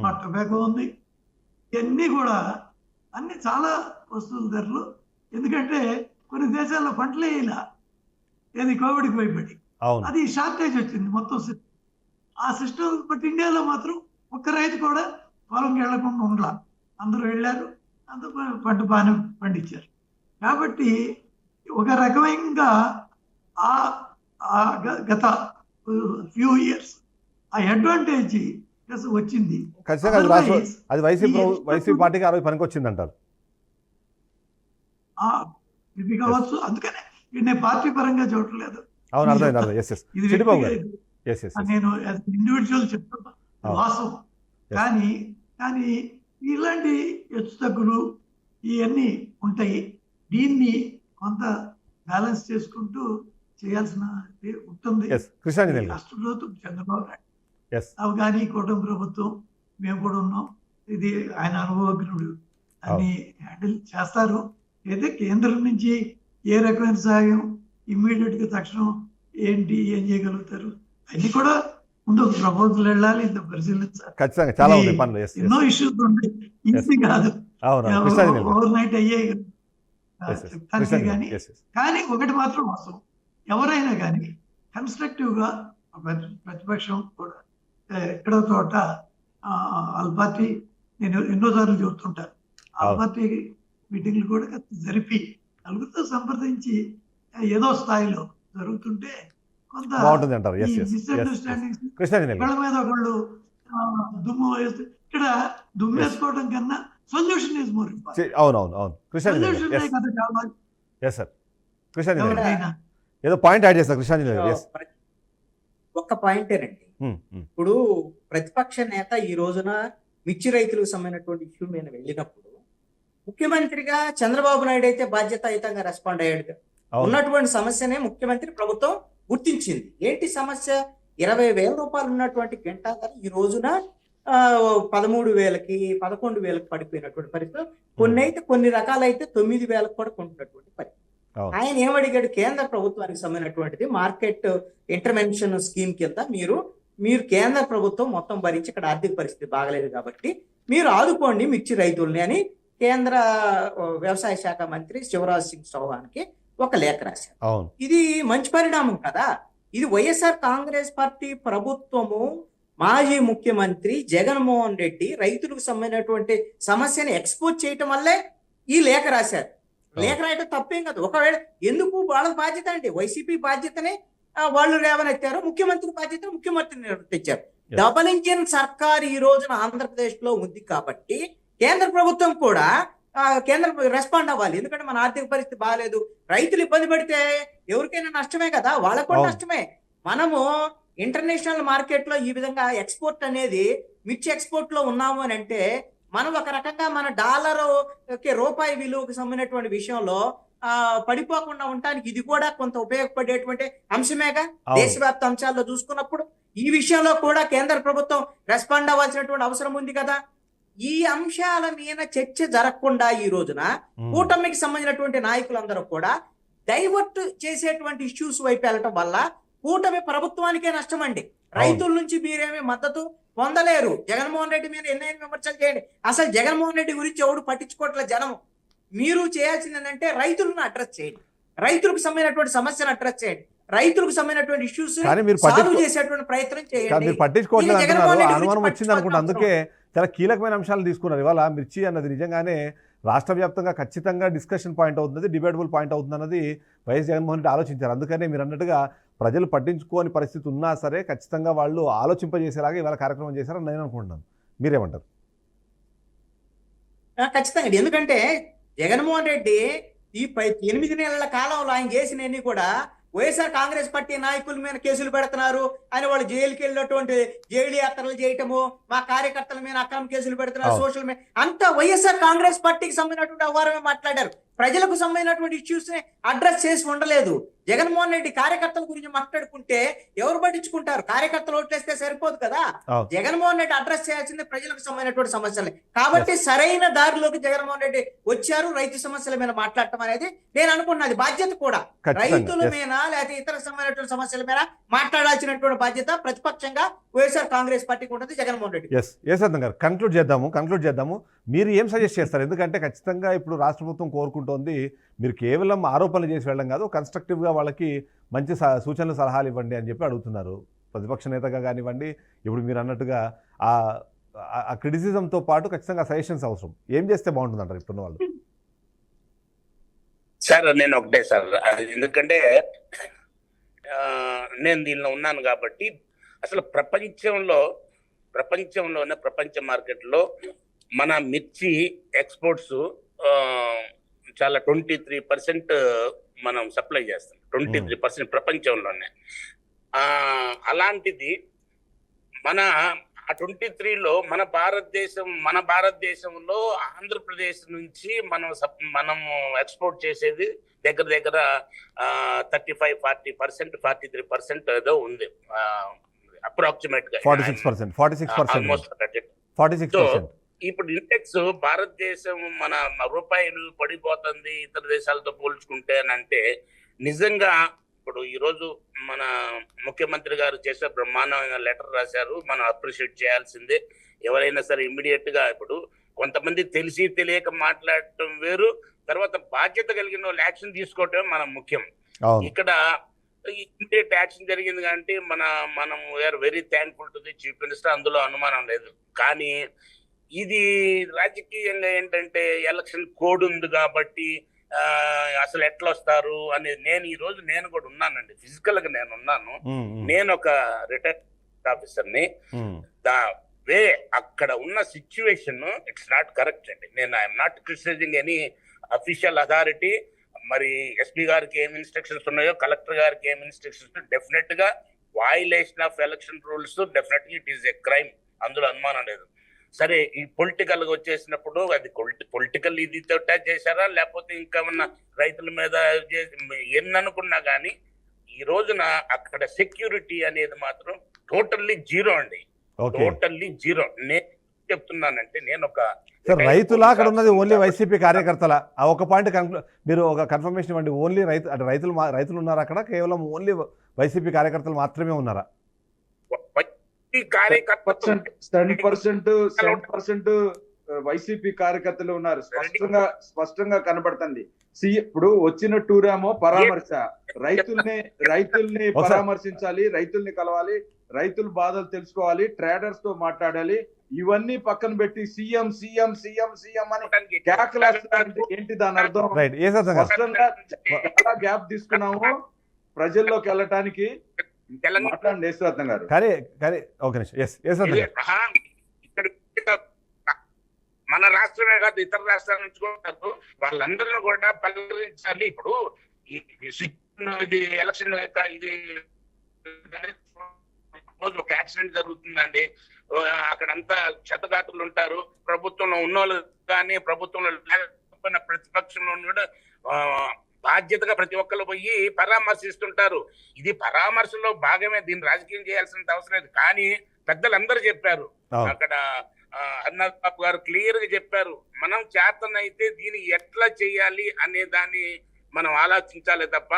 మా టొబాకో ఉంది. ఇవన్నీ కూడా అన్ని చాలా వస్తువుల ధరలు. ఎందుకంటే కొన్ని దేశాల్లో పంటలే ఇలా ఏది కోవిడ్కి భయపడి అది షార్టేజ్ వచ్చింది మొత్తం సిస్టమ్. ఆ సిస్టమ్ బట్ ఇండియాలో మాత్రం ఒక్క రైతు కూడా పొలంకి వెళ్లకుండా ఉండలా, అందరూ వెళ్ళారు, అందరూ పంట బాగానే పండించారు. కాబట్టి ఒక రకమైనగా గత ఫ్యూ ఇయర్స్ ఆ అడ్వాంటేజ్ వచ్చింది. అది వైసీపీ పార్టీకి ఆ రోజు పనికి వచ్చింది అంటారు. ఇది కావచ్చు, అందుకనే నేను పార్టీ పరంగా చూడలేదు. అవును, అర్థమైంది. నేను ఇండివిజువల్ చెప్తున్నా వాస్తవం. కానీ ఇలాంటి హెచ్చు తగ్గులు ఇవన్నీ ఉంటాయి. దీన్ని కొంత బ్యాలెన్స్ చేసుకుంటూ చేయాల్సిన ఉంటుంది. రాష్ట్ర ప్రభుత్వం, చంద్రబాబు నాయుడు అవి కానీ కూటమి ప్రభుత్వం, మేము కూడా ఉన్నాం. ఇది ఆయన అనుభవజ్ఞుడు, అన్ని హ్యాండిల్ చేస్తారు. అయితే కేంద్రం నుంచి ఏ రకమైన సహాయం ఇమ్మీడియట్ గా తక్షణం ఏం చేయగలుగుతారు అన్ని కూడా ముందు ప్రపోజల్ వెళ్ళాలి, ఇంత పరిశీలించాలి. ఎన్నో ఇష్యూస్ ఉంటాయి, ఈజీ కాదు, ఓవర్ నైట్ అయ్యాయి కానీ ఒకటి మాత్రం అవసరం, ఎవరైనా కానీ కన్స్ట్రక్టివ్ గా ప్రతిపక్షం కూడా ఎక్కడో చోట వాళ్ళ పార్టీ, నేను ఎన్నోసార్లు చెబుతుంటాను, వాళ్ళ పార్టీ మీటింగ్లు కూడా జరిపి నలుగురితో సంప్రదించి ఏదో స్థాయిలో జరుగుతుంటే కొంత బాగుంటుంది అంటారు. ఈ ఎస్ ఎస్ ఎస్ మిస్అండర్స్టాండింగ్స్ కృష్ణాంజనేయులు ఒకళ్ళ మీద ఒకళ్ళు దుమ్ము వేస్తే ఇక్కడ దుమ్ము వేసుకోవడం కన్నా సొల్యూషన్ ఈజ్ మోర్ ఇంపార్టెంట్. అవును కృష్ణాంజనేయులు సొల్యూషన్ ఎస్ కదా కావాలి ఎస్ సార్ కృష్ణాంజనేయులు ఎవరికైనా. ఏదో పాయింట్ యాడ్ చేస్తారు కృష్ణాంజనేయులు ఎస్ ఒక్క పాయింటేనండి. ఇప్పుడు ప్రతిపక్ష నేత ఈ రోజున మిర్చి రైతులకు సంబంధించినటువంటి ఇష్యూ మీద వెళ్ళినప్పుడు ముఖ్యమంత్రిగా చంద్రబాబు నాయుడు అయితే బాధ్యతాయుతంగా రెస్పాండ్ అయ్యాడు. ఉన్నటువంటి సమస్యనే ముఖ్యమంత్రి ప్రభుత్వం గుర్తించింది. ఏంటి సమస్య? 20,000 రూపాయలు ఉన్నటువంటి గంటా ధర ఈ రోజున 13,000కి 11,000కి పడిపోయినటువంటి పరిస్థితి. కొన్ని రకాలైతే 9,000కి కూడా కొంటున్నటువంటి పరిస్థితి. ఆయన ఏమడిగాడు? కేంద్ర ప్రభుత్వానికి సంబంధించినటువంటిది మార్కెట్ ఇంటర్వెన్షన్ స్కీమ్ కింద మీరు కేంద్ర ప్రభుత్వం మొత్తం భరించి ఇక్కడ ఆర్థిక పరిస్థితి బాగలేదు కాబట్టి మీరు ఆదుకోండి మిర్చి రైతుల్ని అని కేంద్ర వ్యవసాయ శాఖ మంత్రి శివరాజ్ సింగ్ చౌహాన్కి ఒక లేఖ రాశారు. ఇది మంచి పరిణామం కదా. ఇది వైఎస్ఆర్ కాంగ్రెస్ పార్టీ ప్రభుత్వము మాజీ ముఖ్యమంత్రి జగన్మోహన్ రెడ్డి రైతులకు సంబంధించినటువంటి సమస్యని ఎక్స్పోజ్ చేయటం వల్లే ఈ లేఖ రాశారు. లేఖ రాయటం తప్పేం కాదు. ఒకవేళ ఎందుకు వాళ్ళ బాధ్యత అండి, వైసీపీ బాధ్యతనే వాళ్ళు లేవనెత్తారు, ముఖ్యమంత్రి బాధ్యత ముఖ్యమంత్రిని తెచ్చారు. డబుల్ ఇంజిన్ సర్కార్ ఈ రోజున ఆంధ్రప్రదేశ్ లో ఉంది కాబట్టి కేంద్ర ప్రభుత్వం కూడా కేంద్ర రెస్పాండ్ అవ్వాలి. ఎందుకంటే మన ఆర్థిక పరిస్థితి బాగాలేదు, రైతులు ఇబ్బంది పడితే ఎవరికైనా నష్టమే కదా, వాళ్ళకు కూడా నష్టమే. మనము ఇంటర్నేషనల్ మార్కెట్ లో ఈ విధంగా ఎక్స్పోర్ట్ అనేది మిర్చి ఎక్స్పోర్ట్ లో ఉన్నాము అని అంటే మనం ఒక రకంగా మన డాలర్ రూపాయి విలువకు సంబంధించినటువంటి విషయంలో పడిపోకుండా ఉండటానికి ఇది కూడా కొంత ఉపయోగపడేటువంటి అంశమేగా. దేశవ్యాప్త అంశాల్లో చూసుకున్నప్పుడు ఈ విషయంలో కూడా కేంద్ర ప్రభుత్వం రెస్పాండ్ అవ్వాల్సినటువంటి అవసరం ఉంది కదా. ఈ అంశాల మీద చర్చ జరగకుండా ఈ రోజున కూటమికి సంబంధించినటువంటి నాయకులందరూ కూడా డైవర్ట్ చేసేటువంటి ఇష్యూస్ వైపు వెళ్ళటం వల్ల కూటమి ప్రభుత్వానికే నష్టం అండి. రైతుల నుంచి మీరేమీ మద్దతు పొందలేరు. జగన్మోహన్ రెడ్డి మీద ఎన్నైనా విమర్శలు చేయండి, అసలు జగన్మోహన్ రెడ్డి గురించి ఎవడు పట్టించుకోవట్లేదు జనం. మీరు చేయాల్సింది ఏంటంటే రైతులను అడ్రస్ చేయండి, రైతులకు సంబంధించినటువంటి సమస్యను అడ్రస్ చేయండి, రైతులకు సంబంధించినటువంటి ఇష్యూస్ సాల్వ్ చేసేటువంటి ప్రయత్నం చేయండి. పట్టించుకోవట్లేదు అనుమానం వచ్చింది అనుకుంటా, అందుకే చాలా కీలకమైన అంశాలు తీసుకున్నారు. ఇవాళ మిర్చి అన్నది నిజంగానే రాష్ట్ర వ్యాప్తంగా ఖచ్చితంగా డిస్కషన్ పాయింట్ అవుతుంది, డిబేటబుల్ పాయింట్ అవుతుంది అన్నది వైఎస్ జగన్మోహన్ రెడ్డి ఆలోచించారు. అందుకనే మీరు అన్నట్టుగా ప్రజలు పట్టించుకోని పరిస్థితి ఉన్నా సరే ఖచ్చితంగా వాళ్ళు ఆలోచింపజేసేలాగా ఇవాళ కార్యక్రమం చేశారని నేను అనుకుంటున్నాను. మీరేమంటారు? ఖచ్చితంగా. ఎందుకంటే జగన్మోహన్ రెడ్డి ఈ 8 నెలల కాలంలో ఆయన చేసినవన్నీ కూడా వైఎస్ఆర్ కాంగ్రెస్ పార్టీ నాయకుల మీద కేసులు పెడుతున్నారు అని వాళ్ళు జైలుకి వెళ్ళినటువంటి జైలు యాత్రలు చేయటము, మా కార్యకర్తల మీద అక్రమ కేసులు పెడుతున్నారు, సోషల్ మీడియా అంతా వైఎస్ఆర్ కాంగ్రెస్ పార్టీకి సంబంధించినటువంటి వ్యవహారమే మాట్లాడారు. ప్రజలకు సంబంధించినటువంటి ఇష్యూస్ ని అడ్రస్ చేసి ఉండలేదు. జగన్మోహన్ రెడ్డి కార్యకర్తల గురించి మాట్లాడుకుంటే ఎవరు పట్టించుకుంటారు? కార్యకర్తలు ఓట్లేస్తే సరిపోదు కదా. జగన్మోహన్ రెడ్డి అడ్రస్ చేయాల్సింది ప్రజలకు సంబంధించినటువంటి సమస్యలే. కాబట్టి సరైన దారిలోకి జగన్మోహన్ రెడ్డి వచ్చారు. రైతు సమస్యల మీద మాట్లాడటం అనేది నేను అనుకున్నది బాధ్యత కూడా. రైతుల మీద లేకపోతే ఇతర సంబంధించినటువంటి సమస్యల మీద మాట్లాడాల్సినటువంటి బాధ్యత ప్రతిపక్షంగా వైఎస్ఆర్ కాంగ్రెస్ పార్టీకి ఉంటుంది, జగన్మోహన్ రెడ్డి. యశ్వంత్ గారు కంక్లూడ్ చేద్దాము. మీరు ఏం సజెస్ట్ చేస్తారు? ఎందుకంటే ఖచ్చితంగా ఇప్పుడు రాష్ట్ర ప్రభుత్వం కోరుకుంటోంది మీరు కేవలం ఆరోపణలు చేసి వెళ్ళడం కాదు, కన్స్ట్రక్టివ్గా వాళ్ళకి మంచి సూచనలు సలహాలు ఇవ్వండి అని చెప్పి అడుగుతున్నారు. ప్రతిపక్ష నేతగా కానివ్వండి, ఇప్పుడు మీరు అన్నట్టుగా ఆ క్రిటిసిజంతో పాటు ఖచ్చితంగా సజెషన్స్ అవసరం. ఏం చేస్తే బాగుంటుంది అంటారు ఇప్పుడున్న వాళ్ళు? సార్ నేను ఒకటే సార్, ఎందుకంటే నేను దీనిలో ఉన్నాను కాబట్టి అసలు ప్రపంచంలోనే ప్రపంచ మార్కెట్లో మన మిర్చి ఎక్స్పోర్ట్స్ చాలా 23% మనం సప్లై చేస్తాం, 23% ప్రపంచంలోనే. అలాంటిది మన 23లో మన భారతదేశంలో ఆంధ్రప్రదేశ్ నుంచి మనం ఎక్స్పోర్ట్ చేసేది దగ్గర 35-40%, 43% ఏదో ఉంది అప్రాక్సిమేట్ గా. 46%. ఇప్పుడు ఇండెక్స్ భారతదేశం మన రూపాయలు పడిపోతుంది ఇతర దేశాలతో పోల్చుకుంటే అని అంటే నిజంగా ఇప్పుడు ఈరోజు మన ముఖ్యమంత్రి గారు చేసే బ్రహ్మాండమైన లెటర్ రాశారు, మనం అప్రిషియేట్ చేయాల్సిందే. ఎవరైనా సరే ఇమ్మీడియట్ గా ఇప్పుడు కొంతమంది తెలిసి తెలియక మాట్లాడటం వేరు, తర్వాత బాధ్యత కలిగిన వాళ్ళు యాక్షన్ తీసుకోవటం మనం ముఖ్యం. ఇక్కడ ఇమ్మీడియట్ యాక్షన్ జరిగింది కాబట్టి మనం we are very thankful to the chief minister, అందులో అనుమానం లేదు. కానీ ఇది రాజకీయంగా ఏంటంటే ఎలక్షన్ కోడ్ ఉంది కాబట్టి అసలు ఎట్లా వస్తారు అనేది నేను కూడా ఉన్నానండి, ఫిజికల్ గా నేను ఉన్నాను. నేను ఒక రిటైర్డ్ ఆఫీసర్ని. వే అక్కడ ఉన్న సిచ్యువేషన్ ఇట్స్ నాట్ కరెక్ట్ అండి. I'm not criticising any official authority. మరి ఎస్పీ గారికి ఏం ఇన్స్ట్రక్షన్స్ ఉన్నాయో, కలెక్టర్ గారికి ఏం ఇన్స్ట్రక్షన్స్, డెఫినెట్ గా violation of election rules definitely it is a crime, అందులో అనుమానం లేదు. సరే, ఈ పొలిటికల్ గా వచ్చేసినప్పుడు అది పొలిటికల్ ఇది తోట చేశారా లేకపోతే ఇంకా ఉన్న రైతుల మీద ఎన్ననుకున్నా కానీ ఈ రోజున అక్కడ సెక్యూరిటీ అనేది మాత్రం టోటల్లీ జీరో అండి, టోటల్లీ జీరో. నేను చెప్తున్నానంటే నేను ఒక రైతులా అక్కడ ఉన్నది ఓన్లీ వైసీపీ కార్యకర్తల ఆ ఒక పాయింట్ మీరు ఒక కన్ఫర్మేషన్ ఇవ్వండి. ఓన్లీ రైతులు ఉన్నారా అక్కడ? కేవలం ఓన్లీ వైసీపీ కార్యకర్తలు మాత్రమే ఉన్నారా? 7% వైసీపీ కార్యకర్తలు ఉన్నారు, స్పష్టంగా కనబడుతుంది. ఇప్పుడు వచ్చిన టూరేమో పరామర్శ, రైతుల్ని పరామర్శించాలి, రైతుల్ని కలవాలి, రైతుల బాధలు తెలుసుకోవాలి, ట్రేడర్స్ తో మాట్లాడాలి. ఇవన్నీ పక్కన పెట్టి సీఎం సీఎం సీఎం సీఎం అని కేకలేస్తారంటే ఏంటి దాని అర్థం? స్పష్టంగా చాలా గ్యాప్ తీసుకున్నాము ప్రజల్లోకి వెళ్ళటానికి. మాట్లాడండి యేసురత్నం గారు. మన రాష్ట్రమే కాదు ఇతర రాష్ట్రాల నుంచి కూడా వాళ్ళందరూ కూడా పలకరించాలి. ఇప్పుడు ఇది ఎలక్షన్ ఇది రోజు ఒక యాక్సిడెంట్ జరుగుతుందండి, అక్కడంతా క్షతగాత్రులు ఉంటారు. ప్రభుత్వంలో ఉన్నోళ్ళు కానీ ప్రభుత్వంలో లేకపోయినా ప్రతిపక్షంలో కూడా బాధ్యతగా ప్రతి ఒక్కరు పోయి పరామర్శిస్తుంటారు. ఇది పరామర్శలో భాగమే, దీన్ని రాజకీయం చేయాల్సిన అవసరం లేదు. కానీ పెద్దలందరూ చెప్పారు, అక్కడ హర్నాథ్ బాబు గారు క్లియర్ గా చెప్పారు, మనం చేతనైతే దీన్ని ఎట్లా చేయాలి అనే దాన్ని మనం ఆలోచించాలి తప్ప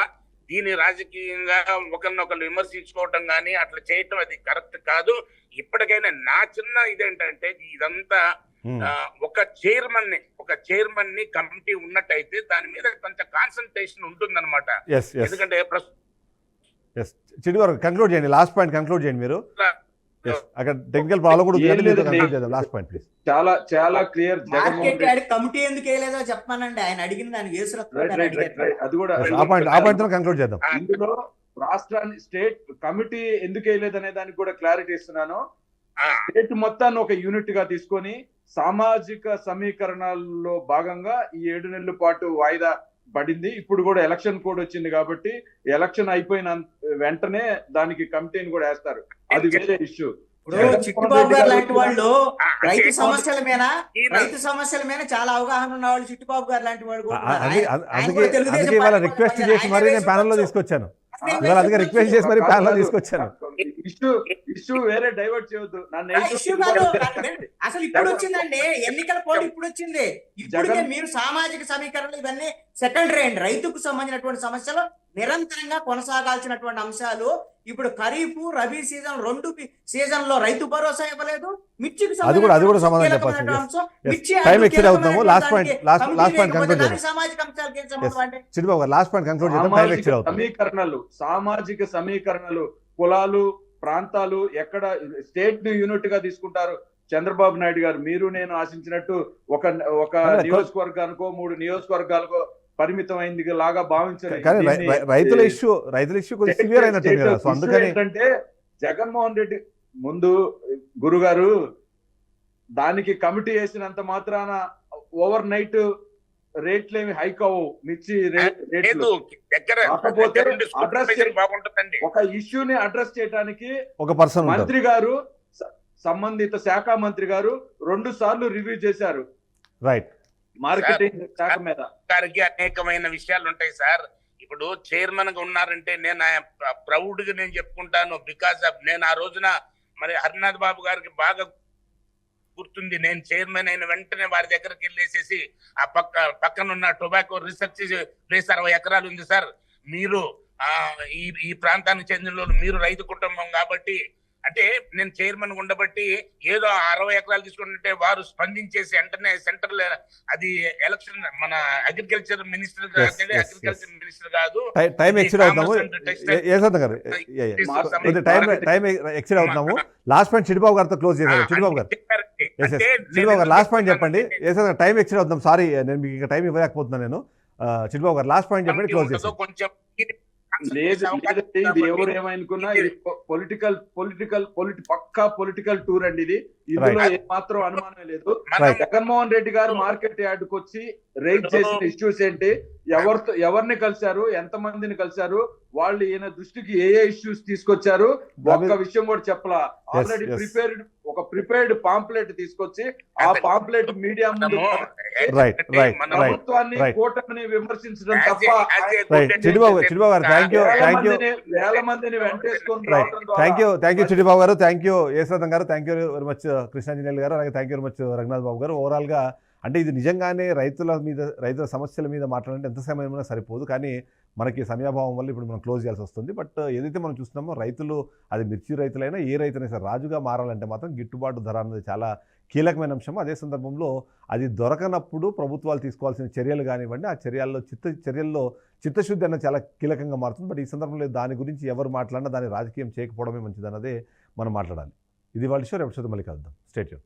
దీన్ని రాజకీయంగా ఒకరినొకరు విమర్శించుకోవటం కానీ అట్లా చేయటం అది కరెక్ట్ కాదు. ఇప్పటికైనా నా చిన్న ఇదేంటంటే ఇదంతా ఒక చైర్మన్ ని కమిటీ ఉన్నట్టయితే దాని మీద కొంచెం కాన్సన్ట్రేషన్ ఉంటుందన్నమాట. ఎందుకంటే కంక్లూడ్ చేయండి, లాస్ట్ పాయింట్ కంక్లూడ్ చేయండి మీరు. అక్కడ టెక్నికల్ ప్రాబ్లం కూడా లాస్ట్ పాయింట్ ప్లీజ్. చాలా క్లియర్. కమిటీ ఎందుకు వేయలేదో చెప్పానండి, ఆయన అడిగిన దాన్ని అది కూడా ఆ పాయింట్ కంక్లూడ్ చేద్దాం. ఇందులో రాష్ట్రాన్ని స్టేట్ కమిటీ ఎందుకు వేయలేదు అనే దానికి కూడా క్లారిటీ ఇస్తున్నాను. స్టేట్ మొత్తాన్ని ఒక యూనిట్ గా తీసుకొని సామాజిక సమీకరణాల్లో భాగంగా ఈ 7 నెలల పాటు వాయిదా పడింది. ఇప్పుడు కూడా ఎలక్షన్ కోడ్ వచ్చింది కాబట్టి ఎలక్షన్ అయిపోయిన వెంటనే దానికి కమిటీని కూడా వేస్తారు, అది వేరే ఇష్యూ. చిట్టుబాబు గారు లాంటి వాళ్ళు రైతు సమస్యల మీద చాలా అవగాహన ఉన్న వాళ్ళు చిట్టుబాబు గారు లాంటి వాళ్ళు అందుకే ఇవాళ రిక్వెస్ట్ చేసి మరి నేను ప్యానెల్ లో తీసుకొచ్చాను. ఇవాళ అందుకే రిక్వెస్ట్ చేసి మరి ప్యానెల్ లో తీసుకొచ్చాను. ఇష్యూ వేరే డైవర్ట్ చేయొద్దు. అసలు ఇప్పుడు వచ్చిందండి ఎన్నికల కోడ్, ఇప్పుడు వచ్చింది. ఇప్పటికే మీరు సామాజిక సమీకరణలు ఇవన్నీ సెకండరీ అండి. రైతుకు సంబంధించినటువంటి సమస్యలు నిరంతరంగా కొనసాగాల్సినటువంటి అంశాలు. ఇప్పుడు ఖరీఫ్ రబీ సీజన్ 2 సీజన్ లో రైతు భరోసా ఇవ్వలేదు, మిర్చికి అది కూడా సమాధానం చెప్పాల్సింది. టైం ఎక్స్టెండ్ అవుతున్నాము. లాస్ట్ పాయింట్ కంక్లూడ్ చేద్దాం. సామాజిక అంశాలకి చిట్టుబాబు గారు లాస్ట్ పాయింట్ కంక్లూడ్ చేద్దాం. టైం ఎక్స్టెండ్ అవుతుంది. సామాజిక సమీకరణలు, కులాలు, ప్రాంతాలు ఎక్కడ స్టేట్ ని యూనిట్ గా తీసుకుంటారు? చంద్రబాబు నాయుడు గారు మీరు నేను ఆశించినట్టు ఒక నియోజకవర్గానికో 3 నియోజకవర్గాలకో పరిమితం అయింది లాగా భావించారు. రైతుల ఇష్యూ సివియర్ అయినట్టు ఏంటంటే జగన్మోహన్ రెడ్డి ముందు గురుగారు దానికి కమిటీ వేసినంత మాత్రాన ఓవర్ నైట్ రేట్లేమి హైక్ అవ్వవు. మిర్చి రేట్లు కాకపోతే ఒక ఇష్యూని అడ్రస్ చేయడానికి ఒక పర్సన్ మంత్రి గారు, సంబంధిత శాఖ మంత్రి గారు 2 సార్లు రివ్యూ చేశారు. రైట్. మార్కెటింగ్ శాఖ మీద అనేకమైన విషయాలు ఉంటాయి సార్. ఇప్పుడు చైర్మన్ గా ఉన్నారంటే నేను ప్రౌడ్ గా నేను చెప్పుకుంటాను. బికాస్ ఆఫ్ నేను ఆ రోజున మరి హర్నాథ్ బాబు గారికి బాగా గుర్తుంది. నేను చైర్మన్ అయిన వెంటనే వారి దగ్గరికి వెళ్ళేసేసి ఆ పక్కన ఉన్న టొబాకో రీసెర్చ్ ప్లేస్ 60 ఎకరాలు ఉంది సార్, మీరు ఈ ప్రాంతానికి చెందిన మీరు రైతు కుటుంబం కాబట్టి అంటే నేను చైర్మన్ ఉండబట్టి ఏదో 60 ఎకరాలు తీసుకుంటుంటే వారు స్పందించేసి వెంటనే సెంటర్ అది ఎలక్షన్ మన అగ్రికల్చర్ మినిస్టర్ అగ్రికల్చర్ మినిస్టర్ కాదు. టైం ఎక్స్టెండ్ అవుతాము. టైం ఎక్స్టెండ్ అవుతున్నాము. లాస్ట్ పాయింట్ చిట్టుబాబు గారితో క్లోజ్ చేశారు. చిట్టుబాబు గారు ఎస్ అంటే చిరుబాబు గారు లాస్ట్ పాయింట్ చెప్పండి. చెప్తున్నానంటే ఎస్ టైం ఎక్స్టెండ్ అవుతాం, సారీ నేను మీకు ఇంకా టైం ఇవ్వలేకపోతున్నాను నేను. చిరుబాబు గారు లాస్ట్ పాయింట్ చెప్పండి, క్లోజ్ చేసి. కొంచెం లేదు లేదండి, ఇది ఎవరు ఏమనుకున్నా ఇది పక్కా పొలిటికల్ టూర్ అండి ఇది. ఇందులో Right. ఏమాత్రం అనుమానం లేదు. Right. జగన్మోహన్ రెడ్డి గారు మార్కెట్ యార్డ్కి వచ్చి రైజ్ చేసిన ఇష్యూస్ ఏంటి, ఎవరిని కలిశారు, ఎంత మందిని కలిశారు, వాళ్ళు ఈయన దృష్టికి ఏ ఇష్యూస్ తీసుకొచ్చారు, ఒక్క విషయం కూడా చెప్పలా. Already yes. ప్రిపేర్డ్ పాంప్లెట్ తీసుకొచ్చి ఆ పాంప్లెట్ మీడియా ముందు Right. ప్రభుత్వాన్ని Right. కూటమిని విమర్శించడం తప్ప right Chirubabu garu thank you వేల మందిని వెంటేసుకొని రైట్ రావడం thank you Chirubabu garu, thank you Yesaratham garu, thank you very much Krishnanjaneyulu garu, అలాగే thank you very much Raghunath Babu garu. ఓవరాల్గా అంటే ఇది నిజంగానే రైతుల సమస్యల మీద మాట్లాడంటే ఎంత సమయమైనా సరిపోదు, కానీ మనకి సమయాభావం వల్ల ఇప్పుడు మనం క్లోజ్ చేయాల్సి వస్తుంది. బట్ ఏదైతే మనం చూస్తున్నామో రైతులు, అది మిర్చి రైతులైనా ఏ రైతులైనా సరే రాజుగా మారాలంటే మాత్రం గిట్టుబాటు ధర అన్నది చాలా కీలకమైన అంశం. అదే సందర్భంలో అది దొరకనప్పుడు ప్రభుత్వాలు తీసుకోవాల్సిన చర్యలు కానివ్వండి, ఆ చర్యల్లో చిత్తశుద్ధి అన్నది చాలా కీలకంగా మారుతుంది. బట్ ఈ సందర్భంలో దాని గురించి ఎవరు మాట్లాడినా దాన్ని రాజకీయం చేయకపోవడమే మంచిదన్నదే మనం మాట్లాడాలి. ఇది వాళ్ళ షో, రేపు మళ్ళీ కలుద్దాం. Stay tune.